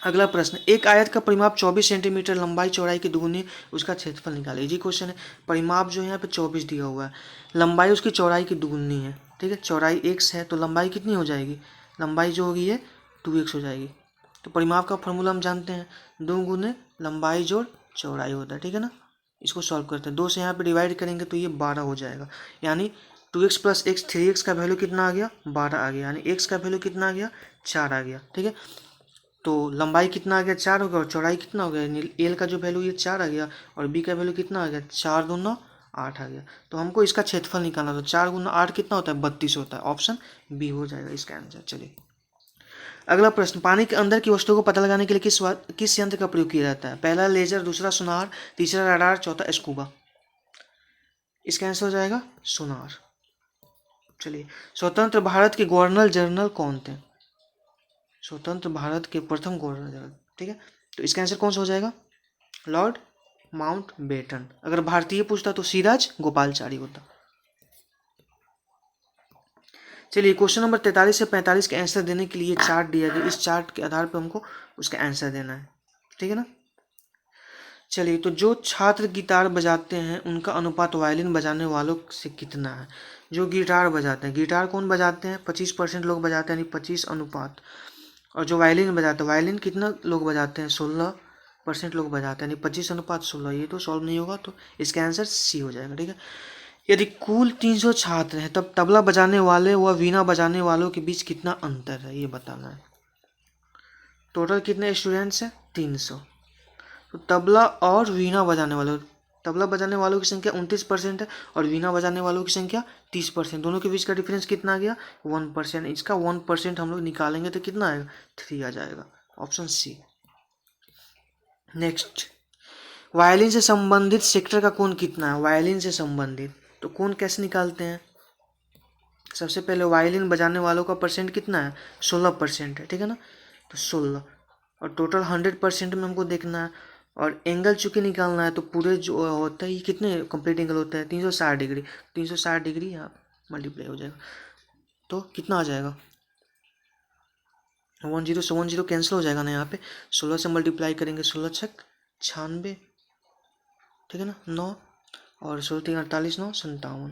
अगला प्रश्न, एक आयत का परिमाप 24 सेंटीमीटर, लंबाई चौड़ाई की दुगुनी, उसका क्षेत्रफल निकाले। इजी क्वेश्चन है। परिमाप जो है यहाँ पे 24 दिया हुआ है, लंबाई उसकी चौड़ाई की दुगुनी है। ठीक है, चौड़ाई x है तो लंबाई कितनी हो जाएगी, लंबाई जो होगी ये 2x हो जाएगी। तो परिमाप का फॉर्मूला हम जानते हैं, 2 गुने लंबाई जोड़ चौड़ाई होता है। ठीक है ना, इसको सॉल्व करते हैं। 2 से यहाँ पे डिवाइड करेंगे तो ये 12 हो जाएगा, यानी 2x + x 3x का वैल्यू कितना आ गया 12 आ गया, यानी x का वैल्यू कितना आ गया 4 आ गया। ठीक है, तो लंबाई कितना आ गया 4 हो गया और चौड़ाई कितना हो गया, एल का जो वैल्यू ये 4 आ गया और बी का वैल्यू कितना आ गया 4 दूना 8 आ गया। तो हमको इसका क्षेत्रफल निकालना, तो 4 × 8 कितना होता है 32 होता है, ऑप्शन बी हो जाएगा इसका आंसर। चलिए अगला प्रश्न, पानी के अंदर की वस्तुओं को पता लगाने के लिए किस यंत्र का प्रयोग किया जाता है? पहला लेजर, दूसरा सोनार, तीसरा रडार, चौथा स्कूबा। इसका आंसर हो जाएगा सोनार। चलिए स्वतंत्र भारत के गवर्नर जनरल कौन थे? स्वतंत्र भारत के प्रथम गवर्नर जनरल। ठीक है, तो इसका आंसर कौन सा हो जाएगा लॉर्ड माउंटबेटन। अगर भारतीय पूछता तो सिराज गोपालचारी होता। चलिए क्वेश्चन नंबर 43 से 45 के आंसर देने के लिए चार्ट दिया गया, इस चार्ट के आधार पर हमको उसका आंसर देना है। ठीक है ना, चलिए तो जो छात्र गिटार बजाते हैं उनका अनुपात वायलिन बजाने वालों से कितना है? जो गिटार बजाते हैं, गिटार कौन बजाते हैं 25% लोग बजाते हैं, यानी 25 अनुपात। और जो वायलिन बजाते हैं, वायलिन कितना लोग बजाते हैं 16% लोग बजाते हैं, यानी 25/16। ये तो सॉल्व नहीं होगा, तो इसका आंसर सी हो जाएगा। ठीक है, यदि कुल 300 छात्र हैं तब तबला बजाने वाले व वीणा बजाने वालों के बीच कितना अंतर है ये बताना है। टोटल कितने स्टूडेंट्स हैं 300, तो तबला और वीणा बजाने वालों, तबला बजाने वालों की संख्या 29% है और वीणा बजाने वालों की संख्या 30%। दोनों के बीच का डिफरेंस कितना आ गया 1%। इसका 1% हम लोग निकालेंगे तो कितना आएगा 3 आ जाएगा, ऑप्शन सी। नेक्स्ट, वायलिन से संबंधित सेक्टर का कोण कितना है? वायलिन से संबंधित तो कोण कैसे निकालते हैं? सबसे पहले वायलिन बजाने वालों का परसेंट कितना है 16% है। ठीक है ना, तो 16 और टोटल 100% में हमको देखना है और एंगल चूंकि निकालना है तो पूरे जो होता है ये कितने कंप्लीट एंगल होता है 360 डिग्री, 360 डिग्री यहाँ मल्टीप्लाई हो जाएगा तो कितना आ जाएगा 10 से 10 कैंसिल हो जाएगा ना, यहाँ पे 16 से मल्टीप्लाई करेंगे 16 छक 96, ठीक है ना 9 और 16 3 48 9 57,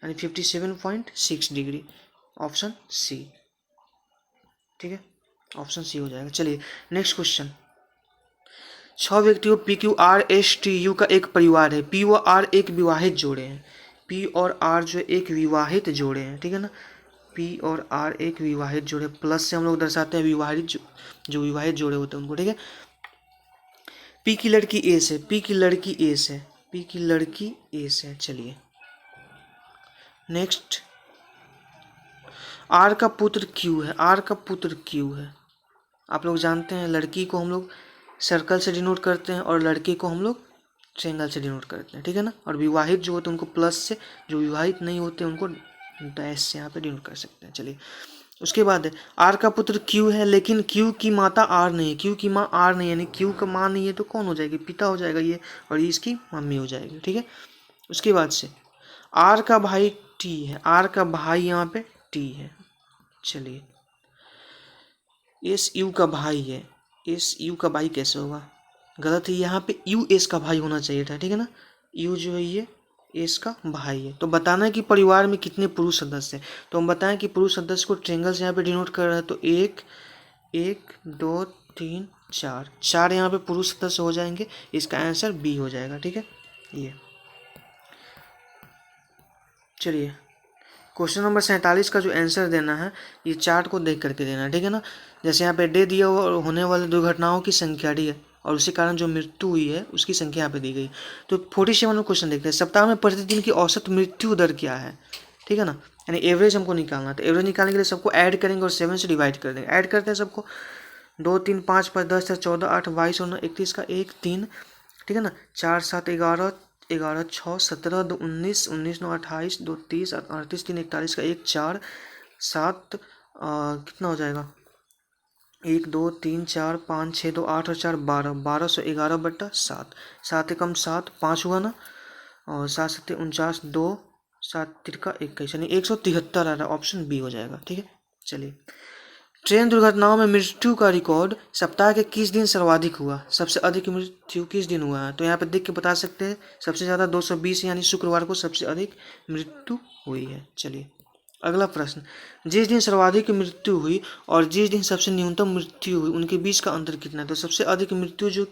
यानी 57.6 डिग्री, ऑप्शन सी। ठीक है, ऑप्शन सी हो जाएगा। चलिए नेक्स्ट क्वेश्चन, 6 व्यक्तियों P Q R S T U का एक परिवार है। पी व आर एक विवाहित जोड़े हैं, पी और आर जो एक विवाहित जोड़े हैं। ठीक है ना, पी और आर एक विवाहित जोड़े, प्लस से हम लोग दर्शाते हैं विवाहित जो विवाहित जोड़े होते हैं उनको। ठीक है, पी की लड़की ए से, पी की लड़की ए से, पी की लड़की ए से। चलिए नेक्स्ट, आर का पुत्र क्यू है, आर का पुत्र क्यू है। आप लोग जानते हैं लड़की को हम लोग सर्कल से डिनोट करते हैं और लड़के को हम लोग ट्रेंगल से डिनोट करते हैं। ठीक है ना, और विवाहित जो होते हैं उनको प्लस से, जो विवाहित नहीं होते उनको डैश से यहाँ पे डिनोट कर सकते हैं। चलिए उसके बाद है आर का पुत्र क्यू है, लेकिन क्यू की माता आर नहीं है, क्यू की माँ आर नहीं है, यानी क्यू का माँ नहीं है तो कौन हो जाएगी, पिता हो जाएगा ये, और ये इसकी मम्मी हो जाएगी। ठीक है, उसके बाद से आर का भाई टी है, आर का भाई यहाँ पे टी है। चलिए, एस यू का भाई है, एस यू का भाई कैसे होगा, गलत है, यहाँ पे यू एस का भाई होना चाहिए था। ठीक है ना, यू जो है ये एस का भाई है। तो बताना है कि परिवार में कितने पुरुष सदस्य हैं, तो हम बताएं कि पुरुष सदस्य को ट्रेंगल से यहाँ पे डिनोट कर रहा है, तो एक, एक, दो, तीन, चार, चार यहाँ पे पुरुष सदस्य हो जाएंगे, इसका आंसर बी हो जाएगा। ठीक है, ये चलिए क्वेश्चन नंबर 47 का जो आंसर देना है ये चार्ट को देख करके देना है। ठीक है ना, जैसे यहाँ पे डे दिया हुआ और होने वाले दुर्घटनाओं की संख्या डी है, और उसी कारण जो मृत्यु हुई है उसकी संख्या यहाँ पे दी गई। तो 47 में क्वेश्चन देखते हैं, सप्ताह में प्रतिदिन की औसत मृत्यु दर क्या है। ठीक है ना, यानी एवरेज हमको निकालना, तो एवरेज निकालने के लिए सबको ऐड करेंगे और 7 से डिवाइड कर देंगे। ऐड करते हैं सबको, 2, 3, 5, 5, 10, 14, 8, 22 और 9, 31 का 1, 3। ठीक है ना, 4, 7, 11, 11, 6, 17, 2, 19, 19, 9, 28, 2, 30, 38, 3, 41 का 1, 4, 7, कितना हो जाएगा, 1, 2, 3, 4, 5, 6, 2, 8 और 4, 12, 1211/7, 7 एकम 7, 5 हुआ ना, और 7 7 49, 2, 7 तिरका 21, यानी 173 आ रहा है, ऑप्शन बी हो जाएगा। ठीक है, चलिए ट्रेन दुर्घटनाओं में मृत्यु का रिकॉर्ड सप्ताह के किस दिन सर्वाधिक हुआ, सबसे अधिक मृत्यु किस दिन हुआ है, तो यहाँ पे देख के बता सकते हैं, सबसे ज़्यादा 220 यानी शुक्रवार को सबसे अधिक मृत्यु हुई है। चलिए अगला प्रश्न, जिस दिन सर्वाधिक मृत्यु हुई और जिस दिन सबसे न्यूनतम मृत्यु हुई उनके बीच का अंतर कितना है, तो सबसे अधिक मृत्यु जो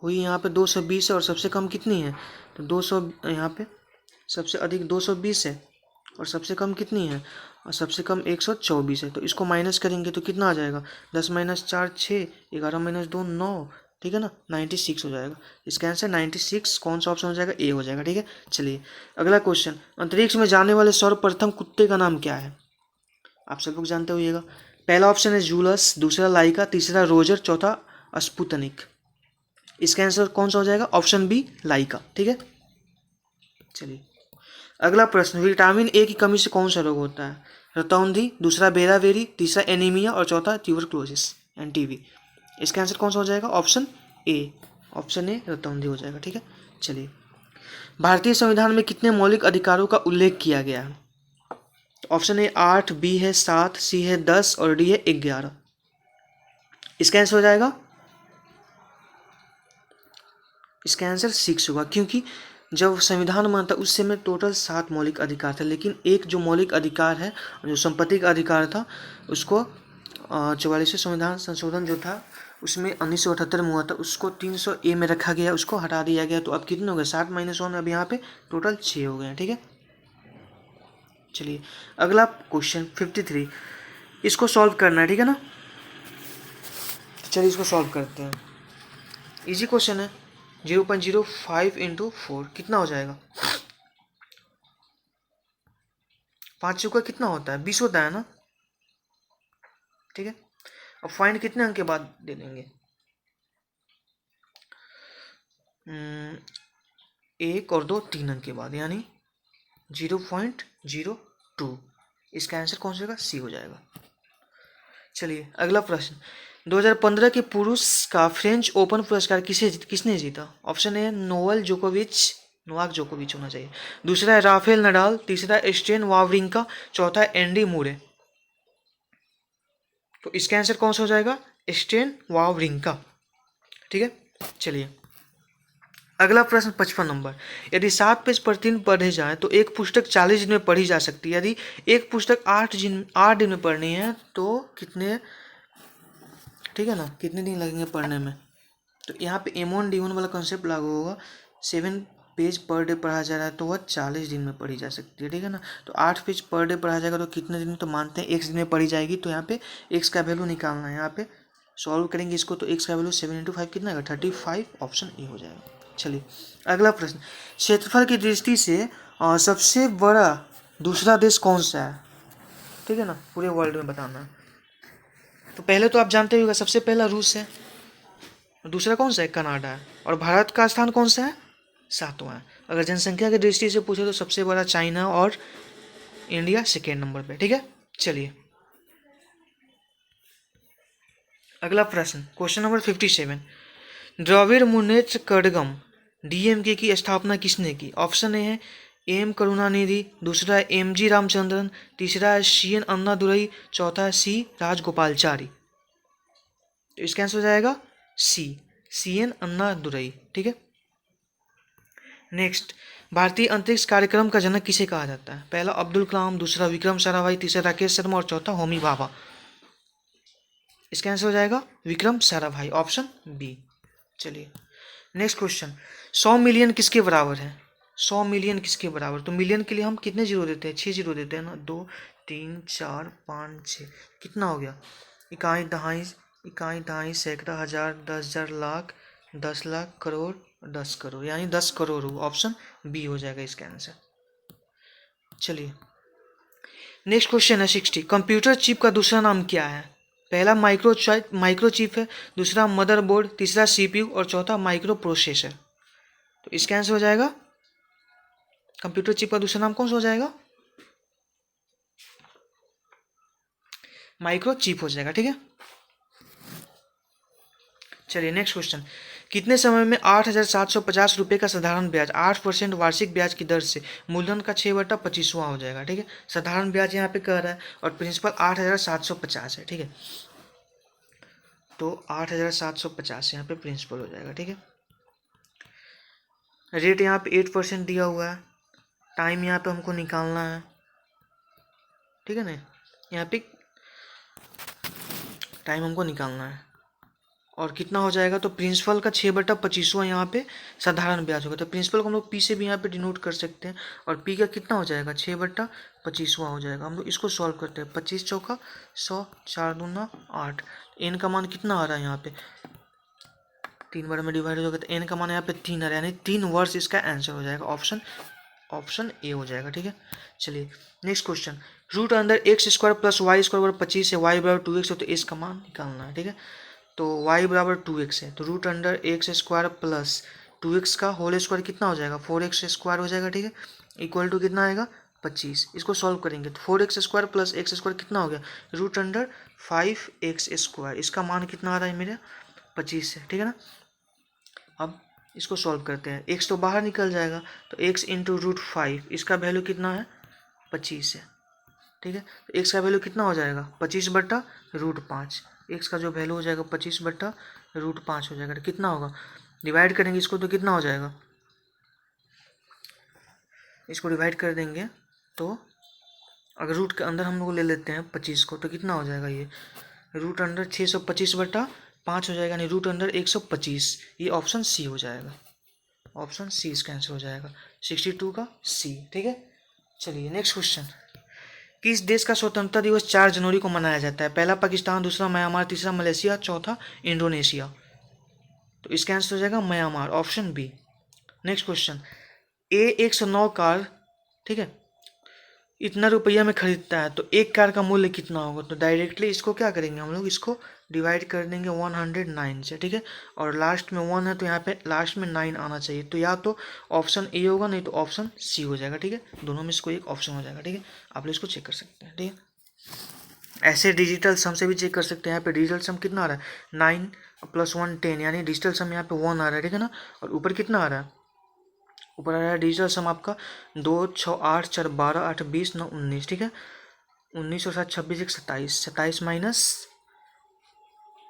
हुई यहाँ पे 220 है, और सबसे कम कितनी है, तो 200, यहाँ पे सबसे अधिक 220 है और सबसे कम कितनी है, और सबसे कम 124 है। तो इसको माइनस करेंगे तो कितना आ जाएगा, 10 - 4 6, 11 - 2 9, ठीक है ना, 96 हो जाएगा। इसका आंसर 96 कौन सा ऑप्शन हो जाएगा, ए हो जाएगा। ठीक है, चलिए अगला क्वेश्चन, अंतरिक्ष में जाने वाले सर्वप्रथम कुत्ते का नाम क्या है, आप सब लोग जानते होइएगा। पहला ऑप्शन है जूलस, दूसरा लाइका, तीसरा रोजर, चौथा स्पुतनिक। इसका आंसर कौन सा हो जाएगा, ऑप्शन बी लाइका। ठीक है, चलिए अगला प्रश्न, विटामिन ए की कमी से कौन सा रोग होता है, रतौंधी, दूसरा बेराबेरी, तीसरा एनीमिया और चौथा ट्यूबरक्लोसिस एंड टीबी। इसका आंसर कौन सा हो जाएगा, ऑप्शन ए, ऑप्शन ए रतौंधी हो जाएगा। ठीक है, चलिए भारतीय संविधान में कितने मौलिक अधिकारों का उल्लेख किया गया है, तो ऑप्शन ए 8, बी है 7, सी है 10 और डी है 11। इसका आंसर हो जाएगा, इसका आंसर 6 होगा, क्योंकि जब संविधान बना था उस समय टोटल 7 मौलिक अधिकार थे, लेकिन एक जो मौलिक अधिकार है जो संपत्ति का अधिकार था उसको 44वें संविधान संशोधन जो था उसमें 1978 में हुआ था, उसको 300A में रखा गया, उसको हटा दिया गया। तो अब कितने हो गए, 7 - 1, अब यहाँ पे टोटल 6 हो गए हैं। ठीक है, चलिए अगला क्वेश्चन 53, इसको सॉल्व करना है। ठीक है ना, चलिए इसको सॉल्व करते हैं, इजी क्वेश्चन है। 0.05 × 4 कितना हो जाएगा, 5 चौका कितना होता है, 20 होता है ना। ठीक है, अब फाइंड कितने अंक के बाद दे देंगे, 1 और 2 3 अंक के बाद, यानी 0.02। इसका आंसर कौन सा होगा, सी हो जाएगा। चलिए अगला प्रश्न, 2015 के पुरुष का फ्रेंच ओपन पुरस्कार किसने जीता, ऑप्शन ए नोवाक जोकोविच होना चाहिए, दूसरा है राफेल नडाल, तीसरा स्टेन वावरिंका, चौथा एंडी मुरे। तो इसका आंसर कौन सा हो जाएगा, स्टेन वावरिंका। ठीक है, चलिए अगला प्रश्न 55 नंबर, यदि 7 पेज प्रतिदिन पढ़े जाए तो एक पुस्तक 40 दिन में पढ़ी जा सकती है, यदि एक पुस्तक 8 दिन में पढ़नी है तो कितने, ठीक है ना, कितने दिन लगेंगे पढ़ने में, तो यहाँ पे M1 D1 वाला कॉन्सेप्ट लागू होगा। 7 पेज पर डे पढ़ा जा रहा है तो वह 40 दिन में पढ़ी जा सकती है। ठीक है ना, तो 8 पेज पर डे पढ़ा जाएगा तो कितने दिन, तो मानते हैं x दिन में पढ़ी जाएगी, तो यहाँ पे x का वैल्यू निकालना है, यहाँ पे सॉल्व करेंगे इसको, तो x का वैल्यू 7 × 5 कितना है, 35, ऑप्शन ए हो जाएगा। चलिए अगला प्रश्न, क्षेत्रफल की दृष्टि से सबसे बड़ा दूसरा देश कौन सा है, ठीक है ना, पूरे वर्ल्ड में बताना है। तो पहले तो आप जानते होगा, सबसे पहला रूस है, दूसरा कौन सा है, कनाडा है, और भारत का स्थान कौन सा है, 7वां है। अगर जनसंख्या की दृष्टि से पूछे तो सबसे बड़ा चाइना और इंडिया सेकेंड नंबर पे। ठीक है, चलिए अगला प्रश्न, question number 57, Dravida Munnetra Kazhagam DMK की स्थापना किसने की? ऑप्शन ए है एम करुणानिधि, दूसरा है एम जी रामचंद्रन, तीसरा है सी एन अन्नादुरई, चौथा है सी राजगोपालचारी। तो इसका आंसर हो जाएगा सी एन अन्नादुरई। ठीक है। नेक्स्ट, भारतीय अंतरिक्ष कार्यक्रम का जनक किसे कहा जाता है? पहला अब्दुल कलाम, दूसरा विक्रम साराभाई, तीसरा राकेश शर्मा और चौथा होमी भाभा। इसका आंसर हो जाएगा विक्रम साराभाई, ऑप्शन बी। चलिए नेक्स्ट क्वेश्चन, 100 मिलियन किसके बराबर है? 100 मिलियन किसके बराबर? तो मिलियन के लिए हम कितने जीरो देते हैं? 6 जीरो देते हैं ना, 2 3 4 5 6, कितना हो गया? इकाई दहाई सैकड़ा हजार 10,000 लाख 10 लाख करोड़ 10 करोड़, यानी 10 करोड़ हो। ऑप्शन बी हो जाएगा इसका आंसर। चलिए नेक्स्ट क्वेश्चन है 60, कंप्यूटर चिप का दूसरा नाम क्या है? पहला माइक्रोचिप है, दूसरा मदरबोर्ड, तीसरा सीपीयू और चौथा माइक्रो प्रोसेसर। तो इसका आंसर हो जाएगा, कंप्यूटर चिप का दूसरा नाम कौन सा हो जाएगा? माइक्रोचिप हो जाएगा। ठीक है। चलिए नेक्स्ट क्वेश्चन, कितने समय में 8,750 रुपये का साधारण ब्याज 8% वार्षिक ब्याज की दर से मूलधन का 6/25वां हो जाएगा? ठीक है। साधारण ब्याज यहाँ पे कह रहा है और प्रिंसिपल 8,750 है। ठीक है। तो 8,750 यहाँ पे प्रिंसिपल हो जाएगा। ठीक है। रेट यहाँ पे 8% दिया हुआ है। टाइम यहाँ पे हमको निकालना है। ठीक है ना, यहाँ पे टाइम हमको निकालना है और कितना हो जाएगा? तो प्रिंसिपल का 6/25वां यहाँ पे साधारण ब्याज होगा। तो प्रिंसिपल को हम लोग पी से भी यहाँ पे डिनोट कर सकते हैं और पी का कितना हो जाएगा? 6/25वां हो जाएगा। हम लोग इसको सॉल्व करते हैं, 25 चौका 100, 4 दूना 8। एन का मान कितना आ रहा है यहाँ पे? 3 बार में डिवाइड हो गया तो एन का मान यहाँ पे 3 आ रहा है, यानी 3 वर्ष इसका आंसर हो जाएगा। ऑप्शन ए हो जाएगा। ठीक है। चलिए next question, root under x² plus Y square बराबर 25 है, वाई बराबर 2x है, तो इस का मान निकालना है। ठीक है। तो y बराबर 2x है, तो root under x² plus 2x का होल स्क्वायर कितना हो जाएगा? 4x² हो जाएगा। ठीक है। इक्वल टू कितना आएगा? 25। इसको सॉल्व करेंगे तो 4x² प्लस x² कितना हो गया? Root under 5x²। इसका मान कितना आ रहा है मेरा? 25 है। ठीक है ना। अब इसको सॉल्व करते हैं, x तो बाहर निकल जाएगा, तो x इंटू रूट 5, इसका वैल्यू कितना है? 25 है। ठीक है। तो x का वैल्यू कितना हो जाएगा? 25/√5। x का जो वैल्यू हो जाएगा 25/√5 हो जाएगा। तो कितना होगा? डिवाइड करेंगे इसको तो कितना हो जाएगा? इसको डिवाइड कर देंगे तो अगर रूट के अंदर हम लोग ले लेते हैं 25 को, तो कितना हो जाएगा? ये रूट अंडर 625/5 हो जाएगा, यानी रूट अंडर 125। ये ऑप्शन सी हो जाएगा। ऑप्शन सी इसका आंसर हो जाएगा, 62 का सी। ठीक है। चलिए नेक्स्ट क्वेश्चन, किस देश का स्वतंत्रता दिवस 4 जनवरी को मनाया जाता है? पहला पाकिस्तान, दूसरा म्यांमार, तीसरा मलेशिया, चौथा इंडोनेशिया। तो इसका आंसर हो जाएगा Myanmar, option B. Next question, A109 car, ठीक है, इतना रुपया में खरीदता है, तो एक कार का मूल्य कितना होगा? तो डायरेक्टली इसको क्या करेंगे हम लोग? इसको डिवाइड कर देंगे 109 से। ठीक है। और लास्ट में 1 है तो यहाँ पे लास्ट में 9 आना चाहिए, तो या तो ऑप्शन ए होगा, नहीं तो ऑप्शन सी हो जाएगा। ठीक है। दोनों में से कोई एक ऑप्शन हो जाएगा। ठीक है। आप लोग इसको चेक कर सकते हैं। ठीक है। ऐसे डिजिटल सम से भी चेक कर सकते हैं। यहाँ पे डिजिटल सम कितना आ रहा है? 9 + 1 10, यानी डिजिटल सम यहाँ पे 1 आ रहा है। ठीक है ना। और ऊपर कितना आ रहा है? ऊपर आ रहा है डिजिटल सम आपका 2 6 8 4 12 8 20 9 19। ठीक है। 19 और 7 26 1 27, 27 माइनस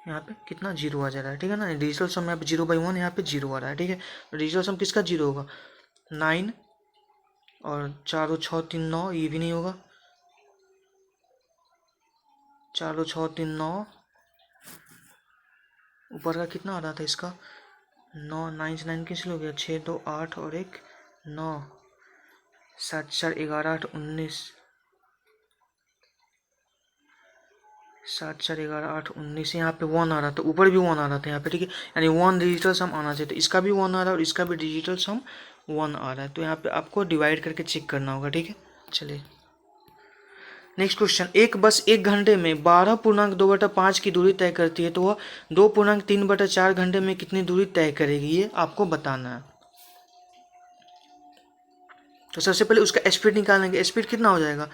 यहाँ पे कितना? 0 आ जा रहा है। ठीक है ना। डिजिटल सम यहाँ पे 0/1, यहाँ पे 0 आ रहा है। ठीक है। डिजिटल सम किसका 0 होगा? 9 और 4 और 6 3 9, ये भी नहीं होगा। 4 और 6 3 9, ऊपर का कितना आ रहा था इसका? 9 9 से 9 कैंसिल हो गया, 6 2 8 और 1 9, 7 4 11 8 19, 7 4 11 8 19, यहाँ पे 1 आ रहा था, ऊपर भी 1 आ रहा था यहाँ पे। ठीक है। यानी 1 डिजिटल सम आना चाहिए, तो इसका भी 1 आ रहा है और इसका भी डिजिटल सम 1 आ रहा है, तो यहाँ पे आपको डिवाइड करके चेक करना होगा। ठीक है। चलिए नेक्स्ट क्वेश्चन, एक बस 1 घंटे में 12.2/5 की दूरी तय करती है, तो वह 2.3/4 घंटे में कितनी दूरी तय करेगी, ये आपको बताना है। तो सबसे पहले उसका स्पीड निकालेंगे। स्पीड कितना हो जाएगा?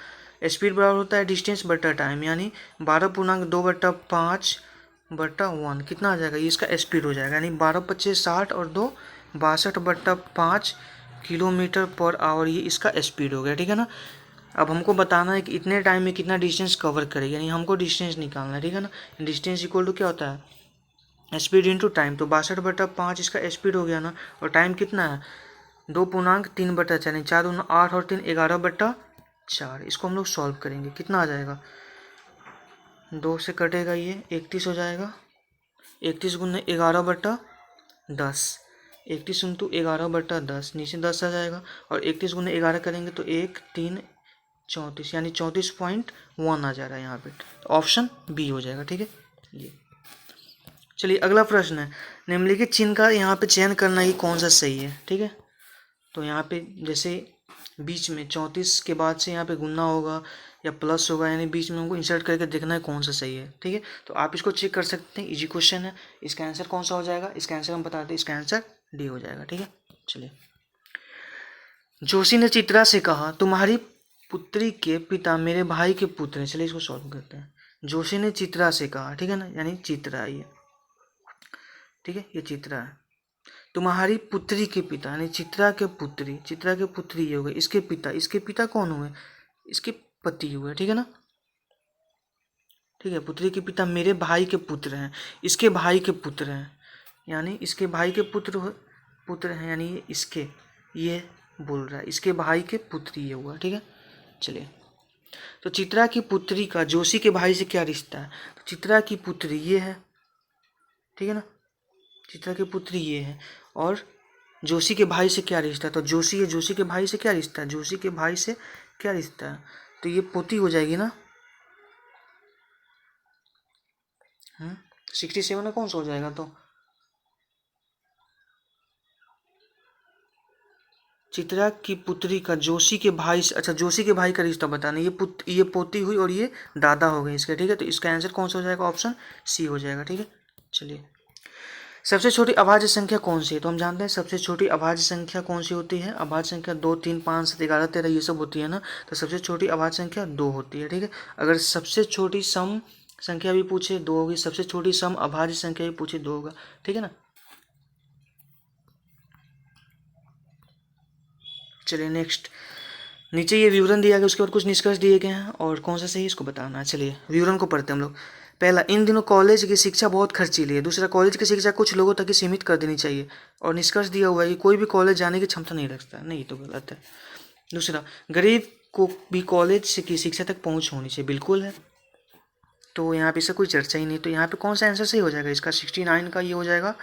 स्पीड बराबर होता है डिस्टेंस बटा टाइम, यानी 12.2/5 बट्टा 1 कितना आ जाएगा, ये इसका स्पीड हो जाएगा, यानी 12×25 = 60 और 2 62/5 किलोमीटर पर आवर, ये इसका स्पीड हो गया, ठीक है ना। अब हमको बताना है कि इतने टाइम में कितना डिस्टेंस कवर करेगी, यानी हमको डिस्टेंस निकालना है, ठीक है ना। डिस्टेंस इक्वल टू क्या होता है, स्पीड इंटू टाइम। तो 62/5 इसका स्पीड हो गया ना, और टाइम कितना है 2.3/4, यानी 4 दूना 8 और 3 11/4। इसको हम लोग सॉल्व करेंगे, कितना आ जाएगा, 2 से कटेगा ये 31 हो जाएगा, 31 गुना 11/10, 31 इंटू 11/10, नीचे 10 आ जाएगा, और 31 गुना 11 करेंगे तो 1 3 34, यानी 34.1 आ जा रहा है यहाँ पे। तो ऑप्शन बी हो जाएगा, ठीक है ये। चलिए अगला प्रश्न है, निम्नलिखित चिन्ह का यहाँ पे चयन करना ही कौन सा सही है, ठीक है। तो यहाँ पे जैसे बीच में 34 के बाद से यहाँ पे गुना होगा या प्लस होगा, यानी बीच में हमको इंसर्ट करके देखना है कौन सा सही है, ठीक है। तो आप इसको चेक कर सकते हैं, इजी क्वेश्चन है। इसका आंसर कौन सा हो जाएगा, इसका आंसर हम बता दें, इसका आंसर डी हो जाएगा, ठीक है। चलिए, जोशी ने चित्रा से कहा, तुम्हारी पुत्री के पिता मेरे भाई के पुत्र हैं। चलिए इसको सॉल्व करते हैं। जोशी ने चित्रा से कहा, ठीक है ना, यानी चित्रा ये, ठीक है, ये चित्रा है। तुम्हारी पुत्री के पिता, यानी चित्रा के पुत्री, चित्रा के पुत्री ये हो गए, इसके पिता कौन हुए, इसके पति हुए, ठीक है ना। ठीक है, पुत्री के पिता मेरे भाई के पुत्र हैं, इसके भाई के पुत्र हैं, यानी इसके भाई के पुत्र हैं, यानी ये इसके, ये बोल रहा है इसके भाई के पुत्री ये हुआ, ठीक है। चलिए, तो चित्रा की पुत्री का जोशी के भाई से क्या रिश्ता है, तो चित्रा की पुत्री ये है, ठीक है ना, चित्रा की पुत्री ये है, और जोशी के भाई से क्या रिश्ता है, तो जोशी है, जोशी के भाई से क्या रिश्ता है, जोशी के भाई से क्या रिश्ता है, तो ये पोती हो जाएगी ना। 67 में कौन सा हो जाएगा, तो चित्रा की पुत्री का जोशी के भाई से, अच्छा जोशी के भाई का रिश्ता बताना, ये पोती हुई और ये दादा हो गए इसके, ठीक है। तो इसका आंसर कौन सा हो जाएगा, ऑप्शन सी हो जाएगा, ठीक है। चलिए, सबसे छोटी अभाज्य संख्या कौन सी है, तो हम जानते हैं सबसे छोटी अभाज्य संख्या कौन सी होती है, अभाज्य संख्या 2 3 5 7 11 13 ये सब होती है ना। तो सबसे छोटी अभाज्य संख्या 2 होती है, ठीक है। अगर सबसे छोटी सम संख्या भी पूछे 2 होगी, सबसे छोटी सम अभाज्य संख्या भी पूछे 2 होगा, ठीक है ना। चलिए नेक्स्ट, नीचे ये विवरण दिया गया, उसके बाद कुछ निष्कर्ष दिए गए हैं और कौन सा सही इसको बताना है। चलिए विवरण को पढ़ते हैं हम लोग। पहला, इन दिनों कॉलेज की शिक्षा बहुत खर्चीली है। दूसरा, कॉलेज की शिक्षा कुछ लोगों तक ही सीमित कर देनी चाहिए। और निष्कर्ष दिया हुआ है कि कोई भी कॉलेज जाने की क्षमता नहीं रखता, नहीं तो गलत है। दूसरा, गरीब को भी कॉलेज की शिक्षा तक पहुँच होनी चाहिए, बिल्कुल है। तो यहाँ पे इसका कोई चर्चा ही नहीं। तो यहाँ पे कौन सा आंसर सही हो जाएगा, इसका 69 का ये हो जाएगा।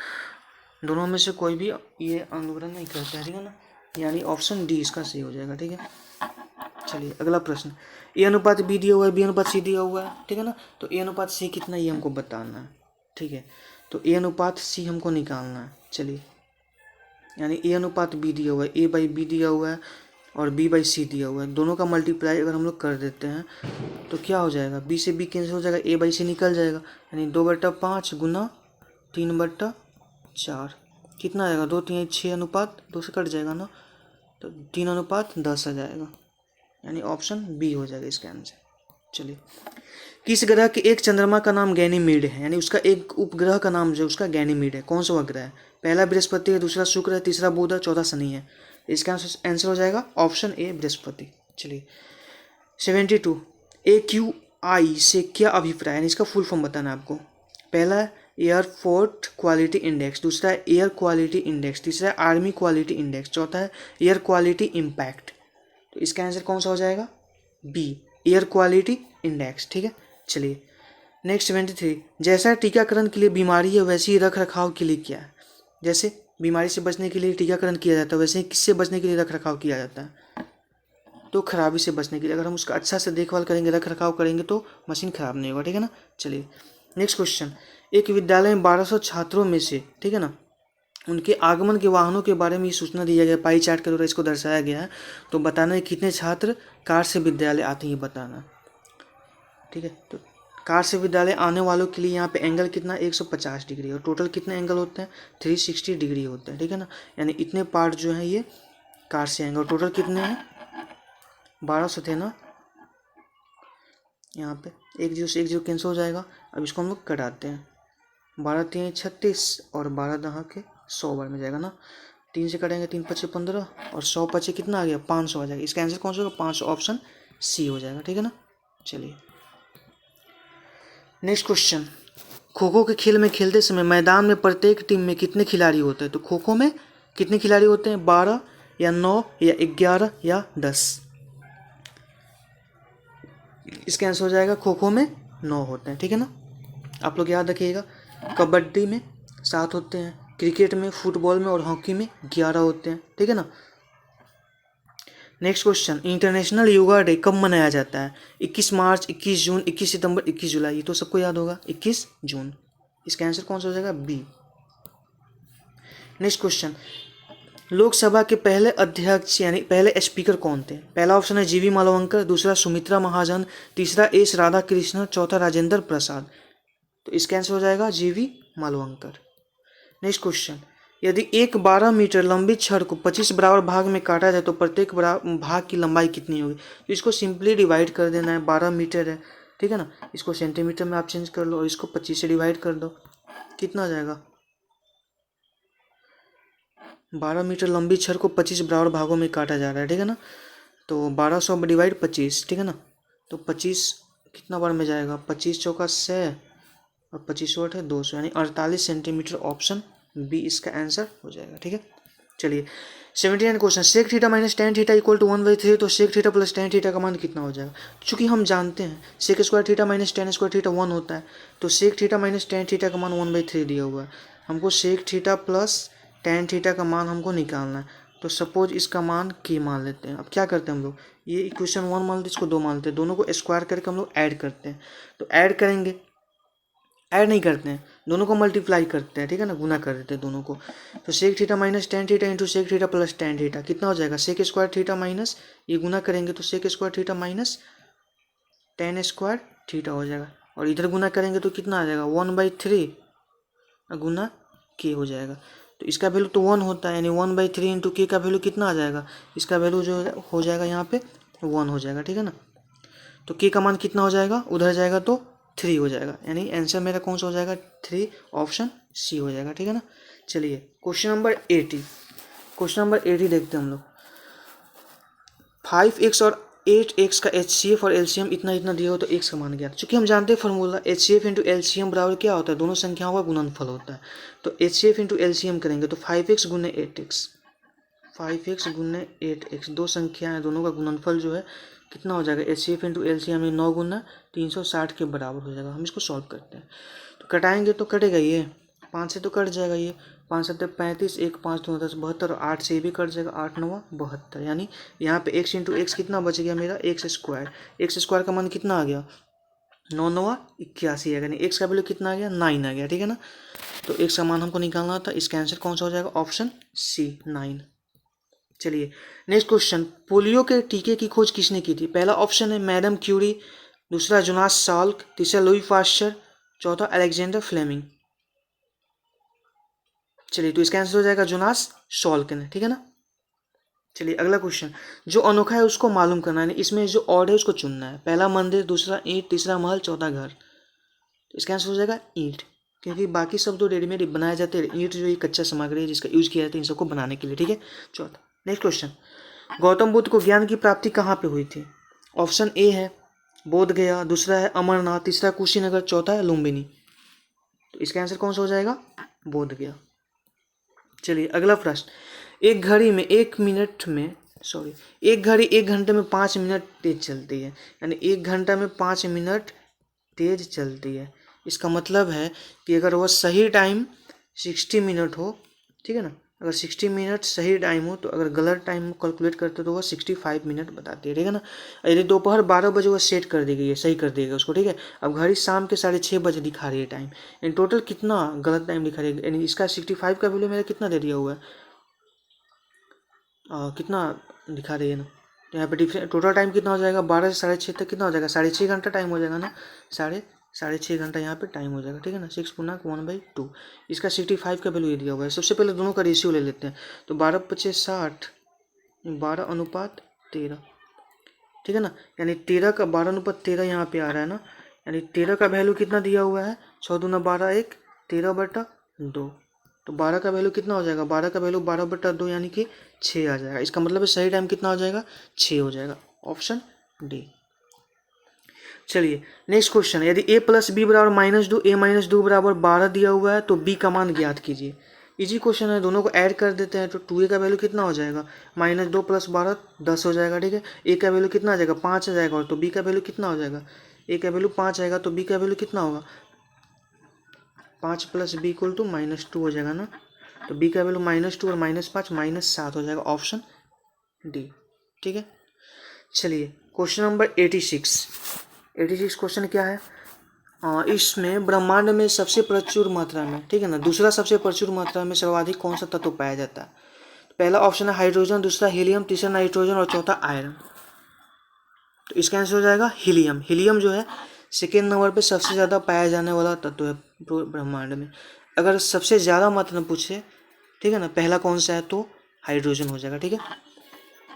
दोनों में से कोई भी ये अनुग्रह नहीं करता है, ठीक है ना, यानी ऑप्शन डी इसका सही हो जाएगा, ठीक है। चलिए अगला प्रश्न, ए अनुपात बी दिया हुआ है, बी अनुपात सी दिया हुआ है, ठीक है ना। तो ए अनुपात सी कितना ये हमको बताना है, ठीक है। तो ए अनुपात सी हमको निकालना है। चलिए, यानी ए अनुपात बी दिया हुआ है, ए बाई बी दिया हुआ है और बी बाई सी दिया हुआ है। दोनों का मल्टीप्लाई अगर हम लोग कर देते हैं तो क्या हो जाएगा, बी से बी कैंसिल हो जाएगा, ए बाई सी निकल जाएगा, यानी 2/5 गुना 3/4 कितना आएगा, 2 3 6 अनुपात 2 से कट जाएगा ना, तो 3:10 आ जाएगा, यानी ऑप्शन बी हो जाएगा इसका आंसर। चलिए, किस ग्रह के एक चंद्रमा का नाम गैनीमीड है, यानी उसका एक उपग्रह का नाम जो उसका गैनीमीड है, कौन सा वह ग्रह है, पहला बृहस्पति है, दूसरा शुक्र है, तीसरा बुध है, चौथा शनि है। इसका आंसर हो जाएगा ऑप्शन ए बृहस्पति। चलिए 72, AQI से क्या अभिप्राय है, इसका फुल फॉर्म बताना है आपको। पहला है एयरपोर्ट क्वालिटी इंडेक्स, दूसरा है एयर क्वालिटी इंडेक्स, तीसरा है आर्मी क्वालिटी इंडेक्स, चौथा है एयर क्वालिटी इम्पैक्ट। तो इसका आंसर कौन सा हो जाएगा, बी एयर क्वालिटी इंडेक्स, ठीक है। चलिए नेक्स्ट 73, जैसा टीकाकरण के लिए बीमारी है वैसे ही रख रखाव के लिए क्या है, जैसे बीमारी से बचने के लिए टीकाकरण किया जाता है, वैसे ही किससे बचने के लिए रख रखाव किया जाता है, तो खराबी से बचने के लिए। अगर हम उसका अच्छा से देखभाल करेंगे, रख रखाव करेंगे तो मशीन खराब नहीं होगा, ठीक है ना। चलिए नेक्स्ट क्वेश्चन, एक विद्यालय में 1200 छात्रों में से, ठीक है ना, उनके आगमन के वाहनों के बारे में ये सूचना दिया गया, पाई चार्ट के द्वारा इसको दर्शाया गया है। तो बताना है कितने छात्र कार से विद्यालय आते हैं, ये बताना, ठीक है। तो कार से विद्यालय आने वालों के लिए यहाँ पे एंगल कितना 150 डिग्री, और टोटल कितने एंगल होते हैं 360 डिग्री होते हैं, ठीक है ना। यानी इतने पार्ट जो हैं ये कार से आएंगे, और टोटल कितने हैं 1200 थे ना, यहाँ पे 1 0 से 1 0 कैंसिल हो जाएगा। अब इसको हम लोग कटाते हैं, 12 3 36 और 12 दहाँ के 100 बार में जाएगा ना। 3 से कटेंगे 3 5 15 और 100 5 कितना आ गया 500 आ जाएगा। इसका आंसर कौन सा होगा 500, ऑप्शन सी हो जाएगा। ठीक है ना। चलिए नेक्स्ट क्वेश्चन, खो खो के खेल में खेलते समय मैदान में प्रत्येक टीम में कितने खिलाड़ी होते हैं? तो खो खो में कितने खिलाड़ी होते हैं? 12 या 9 या 11 या 10? इसका आंसर हो जाएगा खो खो में 9 होते हैं। ठीक है ना। आप लोग याद रखिएगा, कबड्डी में 7 होते हैं, क्रिकेट में, फुटबॉल में और हॉकी में 11 होते हैं। ठीक है ना। Next question, international yoga day कब मनाया जाता है? 21 मार्च, 21 जून, 21 सितंबर, 21 जुलाई। ये तो सबको याद होगा 21 जून। इसका आंसर कौन सा हो जाएगा? बी। नेक्स्ट क्वेश्चन, लोकसभा के पहले अध्यक्ष यानी पहले स्पीकर कौन थे? पहला ऑप्शन है जीवी मालवंकर, दूसरा सुमित्रा महाजन, तीसरा एस राधा कृष्ण, चौथा राजेंद्र प्रसाद। तो इसका आंसर हो जाएगा जीवी मालवंकर। नेक्स्ट क्वेश्चन, यदि एक 12 मीटर लंबी छड़ को 25 बराबर भाग में काटा जाए तो प्रत्येक भाग की लंबाई कितनी होगी? तो इसको सिंपली डिवाइड कर देना है। 12 मीटर है, ठीक है ना, इसको सेंटीमीटर में आप चेंज कर लो और इसको 25 से डिवाइड कर दो, कितना आ जाएगा? 12 मीटर लंबी छड़ को 25 बराबर भागों में काटा जा रहा है, ठीक है ना। तो 1200 डिवाइड 25, ठीक है ना। तो 25 कितना बार में जाएगा? 25 चौका 100 और 25 8 है 200, यानी 48 सेंटीमीटर, ऑप्शन बी इसका आंसर हो जाएगा। ठीक है। चलिए 79 question, sec theta minus tan theta equal to 1/3, तो sec theta plus tan theta का मान कितना हो जाएगा? चूंकि हम जानते हैं sec square theta minus tan square theta 1 होता है, तो sec theta minus tan theta का मान 1/3 दिया हुआ है। हमको sec theta plus tan theta का मान हमको निकालना है। तो सपोज इसका मान के मान लेते हैं। अब क्या करते हैं हम लोग, ये इक्वेशन 1 मान लेते हैं, इसको 2 मान लेते हैं, दोनों को स्क्वायर करके हम लोग ऐड करते हैं। तो ऐड करेंगे, ऐड नहीं करते हैं, दोनों को मल्टीप्लाई करते हैं, ठीक है ना, गुना कर देते हैं दोनों को। तो sec theta minus tan theta into sec theta plus tan theta कितना हो जाएगा? सेक स्क्वायर थीटा माइनस, ये गुना करेंगे तो sec square theta minus tan square theta हो जाएगा, और इधर गुना करेंगे तो कितना आ जाएगा? 1/3 गुना के हो जाएगा। तो इसका वैल्यू तो 1 होता है, यानी 1/3 इंटू के का वैल्यू कितना आ जाएगा? इसका वैल्यू जो हो जाएगा यहाँ पे 1 हो जाएगा, ठीक है ना। तो के का मान कितना हो जाएगा? उधर जाएगा तो 3 हो जाएगा, यानी आंसर मेरा कौन सा हो जाएगा? 3, ऑप्शन सी हो जाएगा। ठीक है ना। चलिए क्वेश्चन नंबर 80, क्वेश्चन नंबर 80 देखते हैं हम लोग। 5x और 8x का HCF और LCM इतना इतना दिया हो तो x का मान क्या? चूंकि हम जानते हैं फॉर्मूला HCF इंटू LCM बराबर क्या होता है? दोनों संख्याओं का गुणनफल होता है। तो HCF इंटू LCM करेंगे तो 5x गुने 8x, 5x गुने 8x, दो संख्याएं, दोनों का गुणनफल जो है कितना हो जाएगा? HCF इंटू LCM 9 गुना 360 के बराबर हो जाएगा। हम इसको सॉल्व करते हैं, तो कटाएंगे तो कटेगा, ये 5 से तो कट जाएगा, ये 5 7 35, 1 5 2 10 72, और 8 से भी कट जाएगा, 8 9 72, यानी यहाँ पे x इंटू एक्स कितना बच गया मेरा? एक्स स्क्वायर का मान कितना आ गया? 9 9 81 है, यानी एक्स का वैल्यू कितना आ गया? 9 आ गया, ठीक है ना। तो एक्स का मान हमको निकालना था, इसका आंसर कौन सा हो जाएगा? Option C 9। चलिए नेक्स्ट क्वेश्चन, पोलियो के टीके की खोज किसने की थी? पहला ऑप्शन है मैडम क्यूरी, दूसरा जोनास साल्क, तीसरा लुई पाश्चर, चौथा अलेक्जेंडर फ्लेमिंग। चलिए तो इसका आंसर हो जाएगा जोनास साल्क ने, ठीक है ना। चलिए अगला क्वेश्चन, जो अनोखा है उसको मालूम करना है, इसमें जो ऑड है उसको चुनना है। पहला मंदिर, दूसरा ईंट, तीसरा महल, चौथा घर। तो इसका आंसर हो जाएगा ईंट, क्योंकि बाकी सब तो रेडीमेड बनाए जाते हैं, ईंट जो ये कच्चा सामग्री है जिसका यूज किया जाता है इन सबको बनाने के लिए, ठीक है। चौथा नेक्स्ट क्वेश्चन, गौतम बुद्ध को ज्ञान की प्राप्ति कहाँ पे हुई थी? ऑप्शन ए है बोध गया, दूसरा है अमरनाथ, तीसरा कुशीनगर, चौथा है लुम्बिनी। तो इसका आंसर कौन सा हो जाएगा? बोध गया। चलिए अगला प्रश्न, एक घड़ी 1 घंटे में 5 मिनट तेज चलती है, यानी 1 घंटा में 5 मिनट तेज चलती है। इसका मतलब है कि अगर वह सही टाइम 60 मिनट हो, ठीक है ना, अगर 60 मिनट सही टाइम हो, तो अगर गलत टाइम कैलकुलेट करते तो वह 65 मिनट बताती है, ठीक है ना। यदि दोपहर 12 बजे वह सेट कर दी गई है, सही कर देगा उसको, ठीक है। अब घड़ी शाम के 6:30 बजे दिखा रही है टाइम, इन टोटल कितना गलत टाइम दिखा रही है, यानी इसका 65 का वैल्यू मेरा कितना दे दिया हुआ है, कितना दिखा रही है ना। तो यहाँ पे डिफरेंट टोटल टाइम कितना हो जाएगा? 12 से 6:30 तक कितना हो जाएगा? 6.5 घंटा टाइम हो जाएगा ना, साढ़े छः घंटा यहाँ पे टाइम हो जाएगा, ठीक है ना। 6 गुना 1/2, इसका 65 का वैल्यू ये दिया हुआ है। सबसे पहले दोनों का रेशियो ले लेते हैं, तो 12/5 60, 12:13, ठीक है ना, यानी 13 का 12:13 यहाँ पे आ रहा है ना, यानी 13 का वैल्यू कितना दिया हुआ है? 6 दूना 12, 1 13/2। तो 12 का वैल्यू कितना हो जाएगा, 12 का वैल्यू 12/2 यानी कि 6 आ जाएगा। इसका मतलब है सही टाइम कितना हो जाएगा, 6 हो जाएगा, ऑप्शन डी। चलिए नेक्स्ट क्वेश्चन, यदि a प्लस बी बराबर -2, a-2 बराबर 12 दिया हुआ है तो b का मान ज्ञात कीजिए। इजी क्वेश्चन है, दोनों को ऐड कर देते हैं तो 2a का वैल्यू कितना हो जाएगा, -2 + 12 10 हो जाएगा। ठीक है, a का वैल्यू कितना आ जाएगा, 5 आ जाएगा। और तो b का वैल्यू कितना हो जाएगा, a का वैल्यू 5 आएगा तो b का वैल्यू कितना होगा, 5 + b = -2 हो जाएगा ना। तो b का वैल्यू -2 और -5 -7 हो जाएगा, ऑप्शन डी। ठीक है, चलिए क्वेश्चन नंबर 86 क्वेश्चन क्या है, इसमें ब्रह्मांड में सबसे प्रचुर मात्रा में, ठीक है ना, दूसरा सबसे प्रचुर मात्रा में सर्वाधिक कौन सा तत्व पाया जाता है। पहला ऑप्शन है हाइड्रोजन, दूसरा हीलियम, तीसरा नाइट्रोजन और चौथा आयरन। तो इसका आंसर हो जाएगा हीलियम। हीलियम जो है सेकेंड नंबर पे सबसे ज़्यादा पाया जाने वाला तत्व है ब्रह्मांड में। अगर सबसे ज़्यादा मात्रा में पूछे, ठीक है ना, पहला कौन सा है तो हाइड्रोजन हो जाएगा। ठीक है,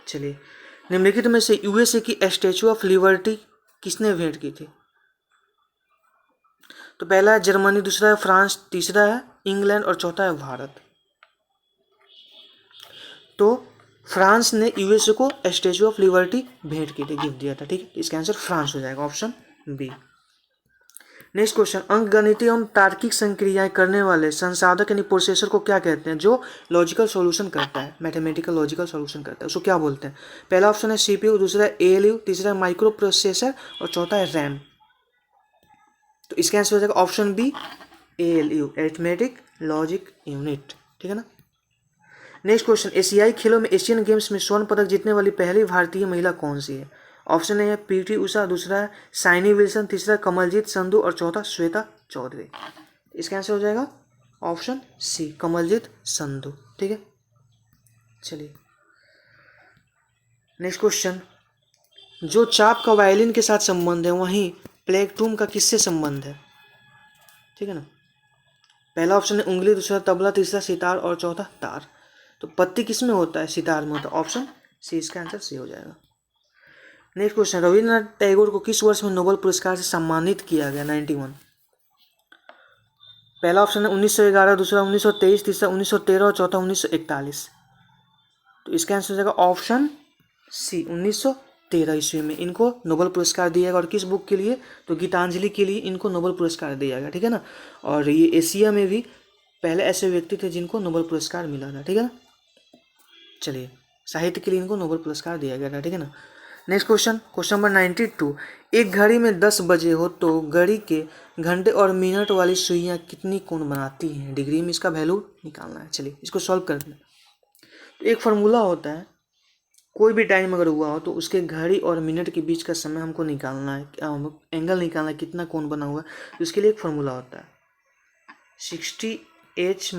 चलिए निम्नलिखित में से यूएसए की स्टैचू ऑफ लिबर्टी किसने भेंट की थी। तो पहला है जर्मनी, दूसरा है फ्रांस, तीसरा है इंग्लैंड और चौथा है भारत। तो फ्रांस ने यूएसए को स्टैचू ऑफ लिबर्टी भेंट की थी, गिफ्ट दिया था। ठीक है, इसका आंसर फ्रांस हो जाएगा, ऑप्शन बी। नेक्स्ट क्वेश्चन, अंकगणितीय एवं तार्किक संक्रियाएं करने वाले संसाधक यानी प्रोसेसर को क्या कहते हैं, जो लॉजिकल सॉल्यूशन करता है, मैथमेटिकल लॉजिकल सॉल्यूशन करता है, उसको क्या बोलते हैं। पहला ऑप्शन है सीपीयू, दूसरा है एएलयू, तीसरा है माइक्रो प्रोसेसर और चौथा है रैम। तो इसका आंसर हो जाएगा option B ALU, arithmetic logic unit. ठीक है ना। नेक्स्ट क्वेश्चन, एशियाई खेलों में एशियन गेम्स में स्वर्ण पदक जीतने वाली पहली भारतीय महिला कौन सी है। ऑप्शन ए है पीटी उषा, दूसरा है साइनी विल्सन, तीसरा कमलजीत संधू और चौथा श्वेता चौधरी। इसका आंसर हो जाएगा ऑप्शन सी कमलजीत संधू। ठीक है, चलिए नेक्स्ट क्वेश्चन, जो चाप का वायलिन के साथ संबंध है वहीं प्लेगटूम का किससे संबंध है। ठीक है ना, पहला ऑप्शन है उंगली, दूसरा तबला, तीसरा सितार और चौथा तार। तो पत्ती किस में होता है, सितार में होता है, ऑप्शन सी, इसका आंसर सी हो जाएगा। नेक्स्ट क्वेश्चन, रविन्द्रनाथ टैगोर को किस वर्ष में नोबेल पुरस्कार से सम्मानित किया गया, 91। पहला ऑप्शन है 1911, दूसरा 1923, तीसरा 1913 और चौथा 1941। तो इसका आंसर हो जाएगा ऑप्शन सी 1913 ईस्वी में इनको नोबेल पुरस्कार दिया गया। और किस बुक के लिए, तो गीतांजलि के लिए इनको नोबेल पुरस्कार दिया गया। ठीक है ना, और ये एशिया में भी पहले ऐसे व्यक्ति थे जिनको नोबेल पुरस्कार मिला था। ठीक है ना, चलिए साहित्य के लिए इनको नोबेल पुरस्कार दिया गया था। ठीक है ना। नेक्स्ट क्वेश्चन, क्वेश्चन नंबर 92, एक घड़ी में 10 बजे हो तो घड़ी के घंटे और मिनट वाली सुइयाँ कितनी कोण बनाती हैं, डिग्री में इसका वैल्यू निकालना है। चलिए इसको सॉल्व करते हैं। तो एक फार्मूला होता है, कोई भी टाइम अगर हुआ हो तो उसके घड़ी और मिनट के बीच का समय हमको निकालना है, एंगल निकालना है, कितना कोण बना हुआ है। तो इसके लिए एक फार्मूला होता है 60h -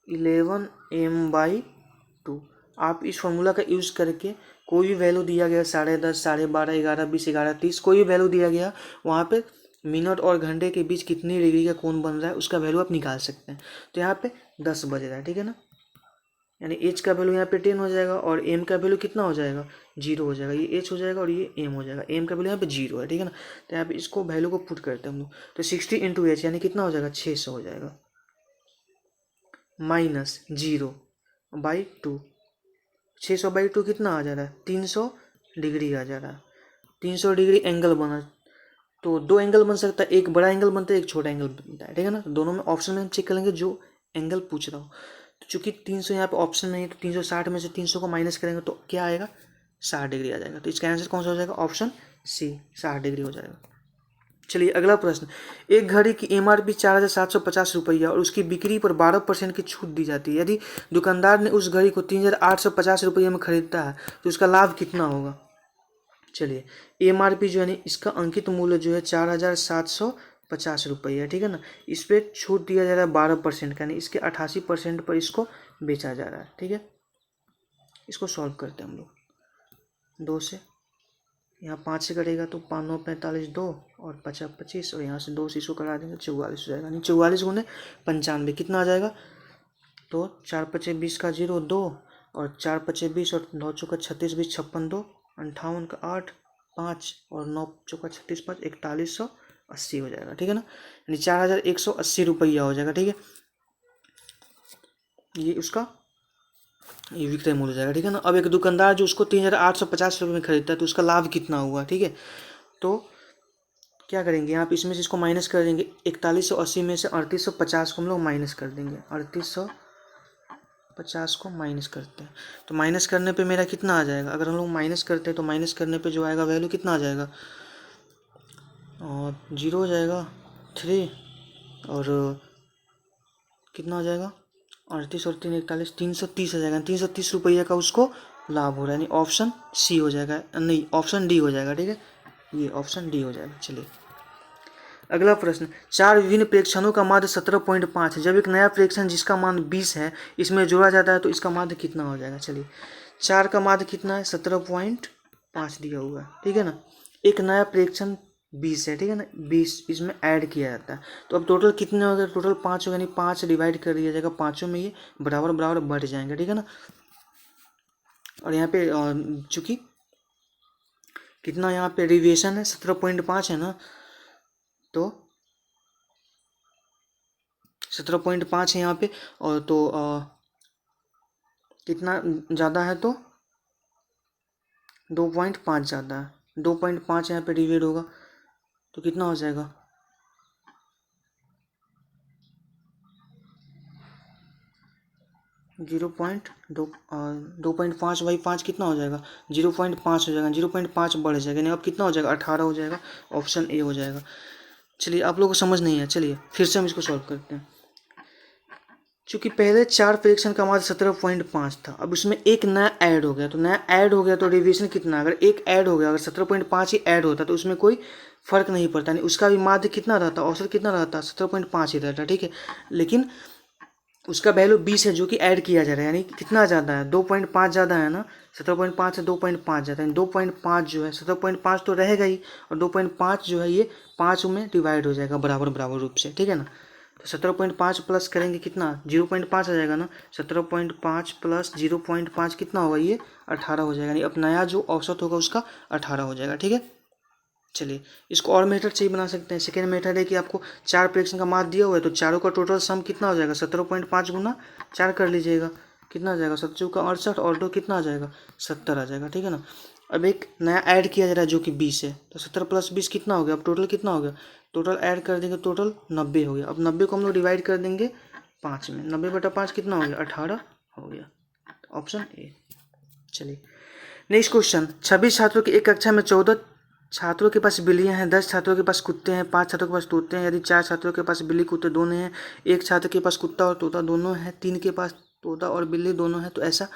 11m/2। आप इस फार्मूला का यूज़ करके कोई भी वैल्यू दिया गया 10:30, 12:30, 11, 20, 11, 30, कोई भी वैल्यू दिया गया वहाँ पे मिनट और घंटे के बीच कितनी डिग्री का कोण बन रहा है उसका वैल्यू आप निकाल सकते हैं। तो यहाँ पे 10 बज रहा है। ठीक है ना, यानी एच का वैल्यू यहाँ पे 10 हो जाएगा और एम का वैल्यू कितना हो जाएगा, 0 हो जाएगा। ये एच हो जाएगा और ये एम हो जाएगा। एम का वैल्यू यहाँ पे 0 है। ठीक है ना, तो यहाँ पे इसको वैल्यू को पुट करते हैं हम लोग। तो 60 × एच यानी कितना हो जाएगा, 600 हो जाएगा, -0/2। 600/2 कितना आ जा रहा है, 300 डिग्री आ जा रहा है। 300 डिग्री एंगल बना, तो दो एंगल बन सकता है, एक बड़ा एंगल बनता है, एक छोटा एंगल बनता है। ठीक है ना, दोनों में ऑप्शन में हम चेक करेंगे जो एंगल पूछ रहा हो। तो चूंकि 300 यहाँ पे ऑप्शन नहीं है तो 360 में से 300 को माइनस करेंगे तो क्या आएगा, 60 डिग्री आ जाएगा। तो इसका आंसर कौन सा हो जाएगा, ऑप्शन सी 60 डिग्री हो जाएगा। चलिए अगला प्रश्न, एक घड़ी की एमआरपी 4,750 रुपया और उसकी बिक्री पर 12% की छूट दी जाती है। यदि दुकानदार ने उस घड़ी को 3,850 रुपये में खरीदता है तो उसका लाभ कितना होगा। चलिए एमआरपी जो है ना, इसका अंकित मूल्य जो है 4,750 रुपये। ठीक है ना, इस पर छूट दिया जा रहा है 12% का, यानी इसके 88% पर इसको बेचा जा रहा है। ठीक है, इसको सॉल्व करते हैं हम लोग। 2 से यहाँ 5 से कटेगा तो 5 9 45 2 और 50 25 और यहाँ से 2 से इसको करा देंगे 44 हो जाएगा। नहीं 44 × 95 कितना आ जाएगा, तो 4 × 5 = 20 का 0 2 और 4 × 5 = 20 और 9 × 4 = 36 20 56 2 58 का 8 5 और 9 × 4 = 36 5 4100 80 हो जाएगा, ठीक है ना, यानी 4180 रुपया हो जाएगा, ठीक है। ये उसका ये विक्रय मूल्य हो जाएगा, ठीक है ना। अब एक दुकानदार जो उसको 3850 रुपये में खरीदता है तो उसका लाभ कितना हुआ, ठीक है। तो क्या करेंगे यहाँ पे, इसमें से इसको माइनस कर देंगे, 4180 में से 3850 को हम लोग माइनस कर देंगे, 3850 को माइनस करते हैं तो माइनस करने पे मेरा कितना आ जाएगा, अगर हम लोग माइनस करते हैं तो माइनस करने पे जो आएगा वैल्यू कितना आ जाएगा, और 0 हो जाएगा, 3 और कितना हो जाएगा, 38 और 3 41, 330 हो जाएगा, 330 रुपये का उसको लाभ हो रहा है, यानी ऑप्शन सी हो जाएगा, नहीं ऑप्शन डी हो जाएगा, ठीक है, ये ऑप्शन डी हो जाएगा। चलिए अगला प्रश्न, 4 विभिन्न प्रेक्षणों का माध्य 17.5 है, जब एक नया प्रेक्षण जिसका मान 20 है इसमें जोड़ा जाता है तो इसका माध्य कितना हो जाएगा। चलिए 4 का माध्य कितना है, 17.5 दिया हुआ है, ठीक है ना। एक नया प्रेक्षण 20 है, ठीक है ना, 20 इसमें ऐड किया जाता है तो अब टोटल कितने हो गए, टोटल 5 होगा, यानी 5 डिवाइड कर दिया जाएगा, पाँचों में ये बराबर बराबर बढ़ जाएंगे, ठीक है ना। और यहाँ पे चूंकि कितना यहाँ पे डेविएशन है 17.5 है ना, तो 17.5 है यहाँ पे, और तो कितना ज़्यादा है तो 2.5 ज़्यादा है, 2.5 यहाँ पे डिवाइड होगा तो कितना हो जाएगा, 2.5 कितना हो जाएगा, 0.5 हो जाएगा, 0.5 बढ़ जाएगा, नहीं अब कितना हो जाएगा, 18 हो जाएगा, ऑप्शन ए हो जाएगा। चलिए आप लोगों को समझ नहीं है, चलिए फिर से हम इसको सॉल्व करते हैं। चूंकि पहले 4 प्रेक्षण का माध्य 17.5 था, अब उसमें एक नया ऐड हो गया, तो नया ऐड हो गया तो डेविएशन कितना, अगर एक ऐड हो गया, अगर 17.5 ही ऐड होता तो उसमें कोई फर्क नहीं पड़ता, नहीं उसका भी माध्य कितना रहता, औसत कितना रहता, 17.5 ही रहता, ठीक है। लेकिन उसका वैल्यू 20 है जो कि ऐड किया जा रहा है, यानी कितना ज़्यादा है, 2.5 ज़्यादा है ना, 17.5 से 2.5 ज़्यादा है, 2.5 जो है 17.5 तो रहेगा ही, और 2.5 जो है ये 5 में डिवाइड हो जाएगा बराबर बराबर रूप से, ठीक है ना। तो 17.5 प्लस करेंगे कितना, 0.5 आ जाएगा ना, 17.5 प्लस 0.5 कितना होगा, ये 18 हो जाएगा, यानी अब नया जो औसत होगा उसका 18 हो जाएगा, ठीक है। चलिए इसको और मेथड से ही बना सकते हैं। सेकेंड मेथड है कि आपको 4 प्रेक्षण का माध्य दिया हुआ है तो चारों का टोटल सम कितना हो जाएगा, 17.5 गुना 4 कर लीजिएगा, कितना आ जाएगा, 7 का 68 और 2 कितना आ जाएगा, 70 आ जाएगा, ठीक है ना। अब एक नया ऐड किया जा रहा है जो कि 20 है, तो 70 प्लस 20 कितना हो गया, अब टोटल कितना हो गया, टोटल ऐड कर देंगे, टोटल 90 हो गया। अब 90 को हम लोग डिवाइड कर देंगे 5 में, 90/5 कितना हो गया, 18 हो गया, ऑप्शन ए। चलिए नेक्स्ट क्वेश्चन, 26 छात्रों की एक कक्षा में 14 छात्रों के पास बिल्लियां हैं, 10 छात्रों के पास कुत्ते हैं, 5 छात्रों के पास तोते हैं, यदि 4 छात्रों के पास बिल्ली कुत्ते दोनों हैं, एक छात्र के पास कुत्ता और तोता दोनों हैं, 3 के पास तोता और बिल्ली दोनों हैं, तो ऐसा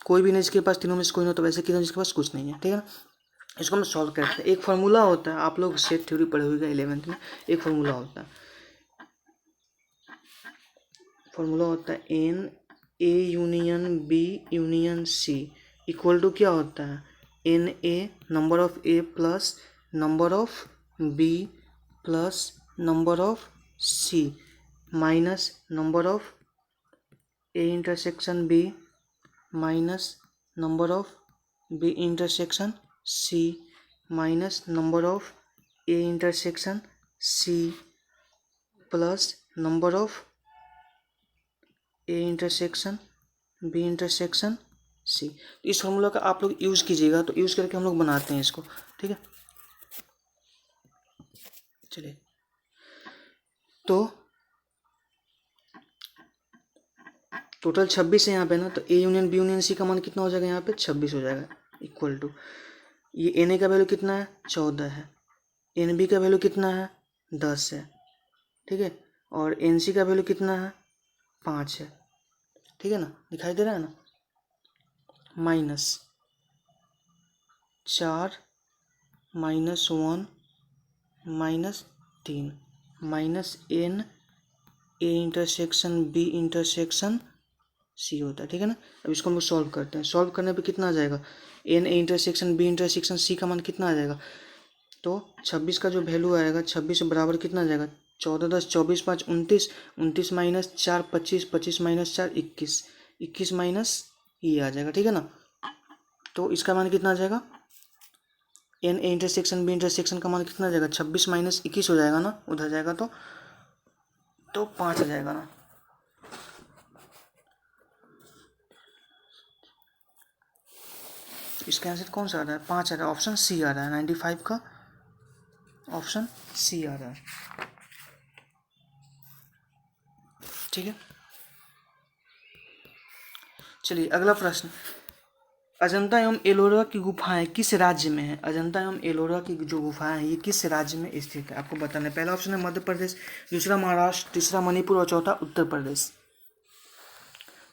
कोई भी नहीं जिसके पास तीनों में से कोई नहीं, तो वैसे कितने जिसके पास कुछ नहीं है, ठीक है ना। इसको हम सॉल्व करते हैं। एक फार्मूला होता है, आप लोग सेट थ्योरी पढ़े हुए 11th में, एक फार्मूला होता है, फार्मूला होता है n A union B union C equal to क्या होता है, n A number of A plus number of B plus number of C minus number of A intersection B minus number of B intersection C minus number of A intersection C plus number of A intersection B intersection C. इस फॉर्मूला का आप लोग यूज़ कीजिएगा, तो यूज़ करके हम लोग बनाते हैं इसको, ठीक है। चलिए तो टोटल 26 है यहाँ पे ना, तो A union B union C का मान कितना हो जाएगा, यहाँ पे 26 हो जाएगा, इक्वल टू ये एन ए का वैल्यू कितना है, 14 है, एन बी का वैल्यू कितना है, 10 है, ठीक है, और एन सी का वैल्यू कितना है, 5 है, ठीक है ना, दिखाई दे रहा है ना, minus 4 minus 1 minus 3 minus n A intersection B intersection C होता है, ठीक है ना। अब इसको हम लोग सॉल्व करते हैं, सॉल्व करने पे कितना आ जाएगा, n A intersection B intersection C का मान कितना आ जाएगा, तो 26 का जो वैल्यू आएगा 26 बराबर कितना आ जाएगा, 14 10 24 5 29, 29 माइनस 4 25, 25 माइनस 4 21, 21 माइनस ये आ जाएगा, ठीक है ना। तो इसका मान कितना आ जाएगा, n A intersection B intersection का मान कितना जाएगा, 26 माइनस 21 हो जाएगा ना, उधर जाएगा तो 5 आ जाएगा ना। इसका आंसर कौन सा आ रहा है, 5 आ रहा है, ऑप्शन सी आ रहा है, 95 का ऑप्शन सी आ रहा है। ठीक है, चलिए अगला प्रश्न, अजंता एवं एलोरा की गुफाएं किस राज्य में है। अजंता एवं एलोरा की जो गुफाएं हैं ये किस राज्य में स्थित है, आपको बताना है। पहला ऑप्शन है मध्य प्रदेश, दूसरा महाराष्ट्र, तीसरा मणिपुर और चौथा उत्तर प्रदेश।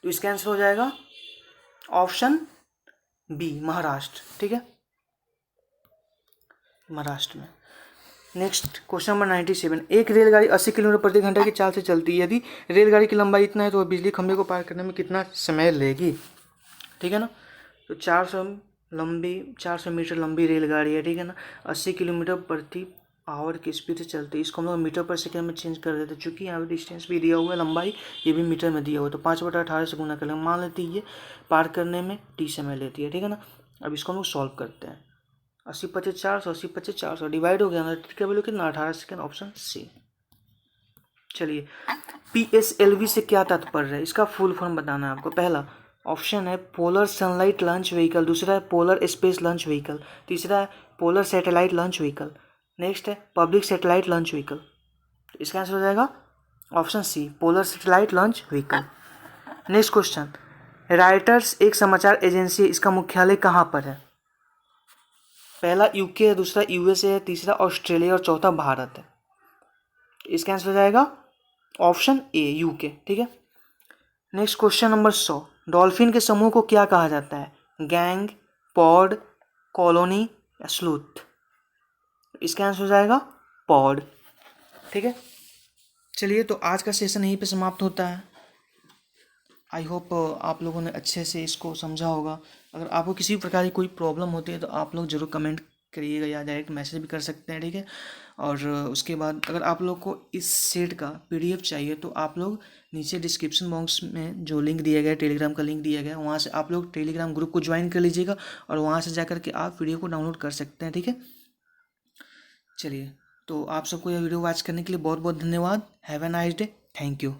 तो इसका आंसर हो जाएगा ऑप्शन बी, महाराष्ट्र। ठीक है, महाराष्ट्र में। नेक्स्ट क्वेश्चन नंबर 97, एक रेलगाड़ी 80 किलोमीटर प्रति घंटा की चाल से चलती है, यदि रेलगाड़ी की लंबाई इतना है तो वह बिजली खंभे को पार करने में कितना समय लेगी। ठीक है ना, तो 400 मीटर लंबी रेलगाड़ी है। ठीक है ना, 80 किलोमीटर प्रति आवर की स्पीड से चलती है, इसको हम लोग मीटर पर सेकंड में चेंज कर देते हैं, चूँकि यहाँ पे डिस्टेंस भी दिया हुआ है, लंबाई ये भी मीटर में दिया हुआ है, तो 5/18 से गुना कर लेंगे। मान लेते ये पार करने में टी समय लेती है। ठीक है ना, अब इसको हम लोग सॉल्व करते हैं। 80 25 400, 80 25 400 डिवाइड हो गया ना, का वैल्यू कितना, 18 सेकेंड, ऑप्शन सी। चलिए, PSLV से क्या तात्पर्य है, इसका फुल फॉर्म बताना है आपको। पहला ऑप्शन है पोलर सनलाइट लॉन्च व्हीकल, दूसरा है पोलर स्पेस लॉन्च व्हीकल, तीसरा है polar satellite launch vehicle, next है पब्लिक सैटेलाइट लॉन्च व्हीकल। तो इसका आंसर हो जाएगा option C, polar satellite launch vehicle. Next question, Reuters एक समाचार एजेंसी है, इसका मुख्यालय कहाँ पर है। पहला यूके है, दूसरा USA है, तीसरा ऑस्ट्रेलिया और चौथा भारत है। इसका आंसर हो जाएगा ऑप्शन ए, यूके। ठीक है, नेक्स्ट क्वेश्चन नंबर 100, डॉल्फिन के समूह को क्या कहा जाता है, गैंग, पॉड, कॉलोनी या स्लूथ। इसका आंसर हो जाएगा पॉड। ठीक है, चलिए तो आज का सेशन यहीं पे समाप्त होता है। आई होप आप लोगों ने अच्छे से इसको समझा होगा। अगर आपको किसी प्रकार की कोई प्रॉब्लम होती है तो आप लोग ज़रूर कमेंट करिएगा या डायरेक्ट मैसेज भी कर सकते हैं। ठीक है, और उसके बाद अगर आप लोग को इस सेट का PDF चाहिए तो आप लोग नीचे डिस्क्रिप्शन बॉक्स में जो लिंक दिया गया है, टेलीग्राम का लिंक दिया गया है, वहाँ से आप लोग टेलीग्राम ग्रुप को ज्वाइन कर लीजिएगा और वहाँ से जाकर के आप वीडियो को डाउनलोड कर सकते हैं। ठीक है, चलिए तो आप सबको यह वीडियो वॉच करने के लिए बहुत बहुत धन्यवाद। Have a nice day, thank you.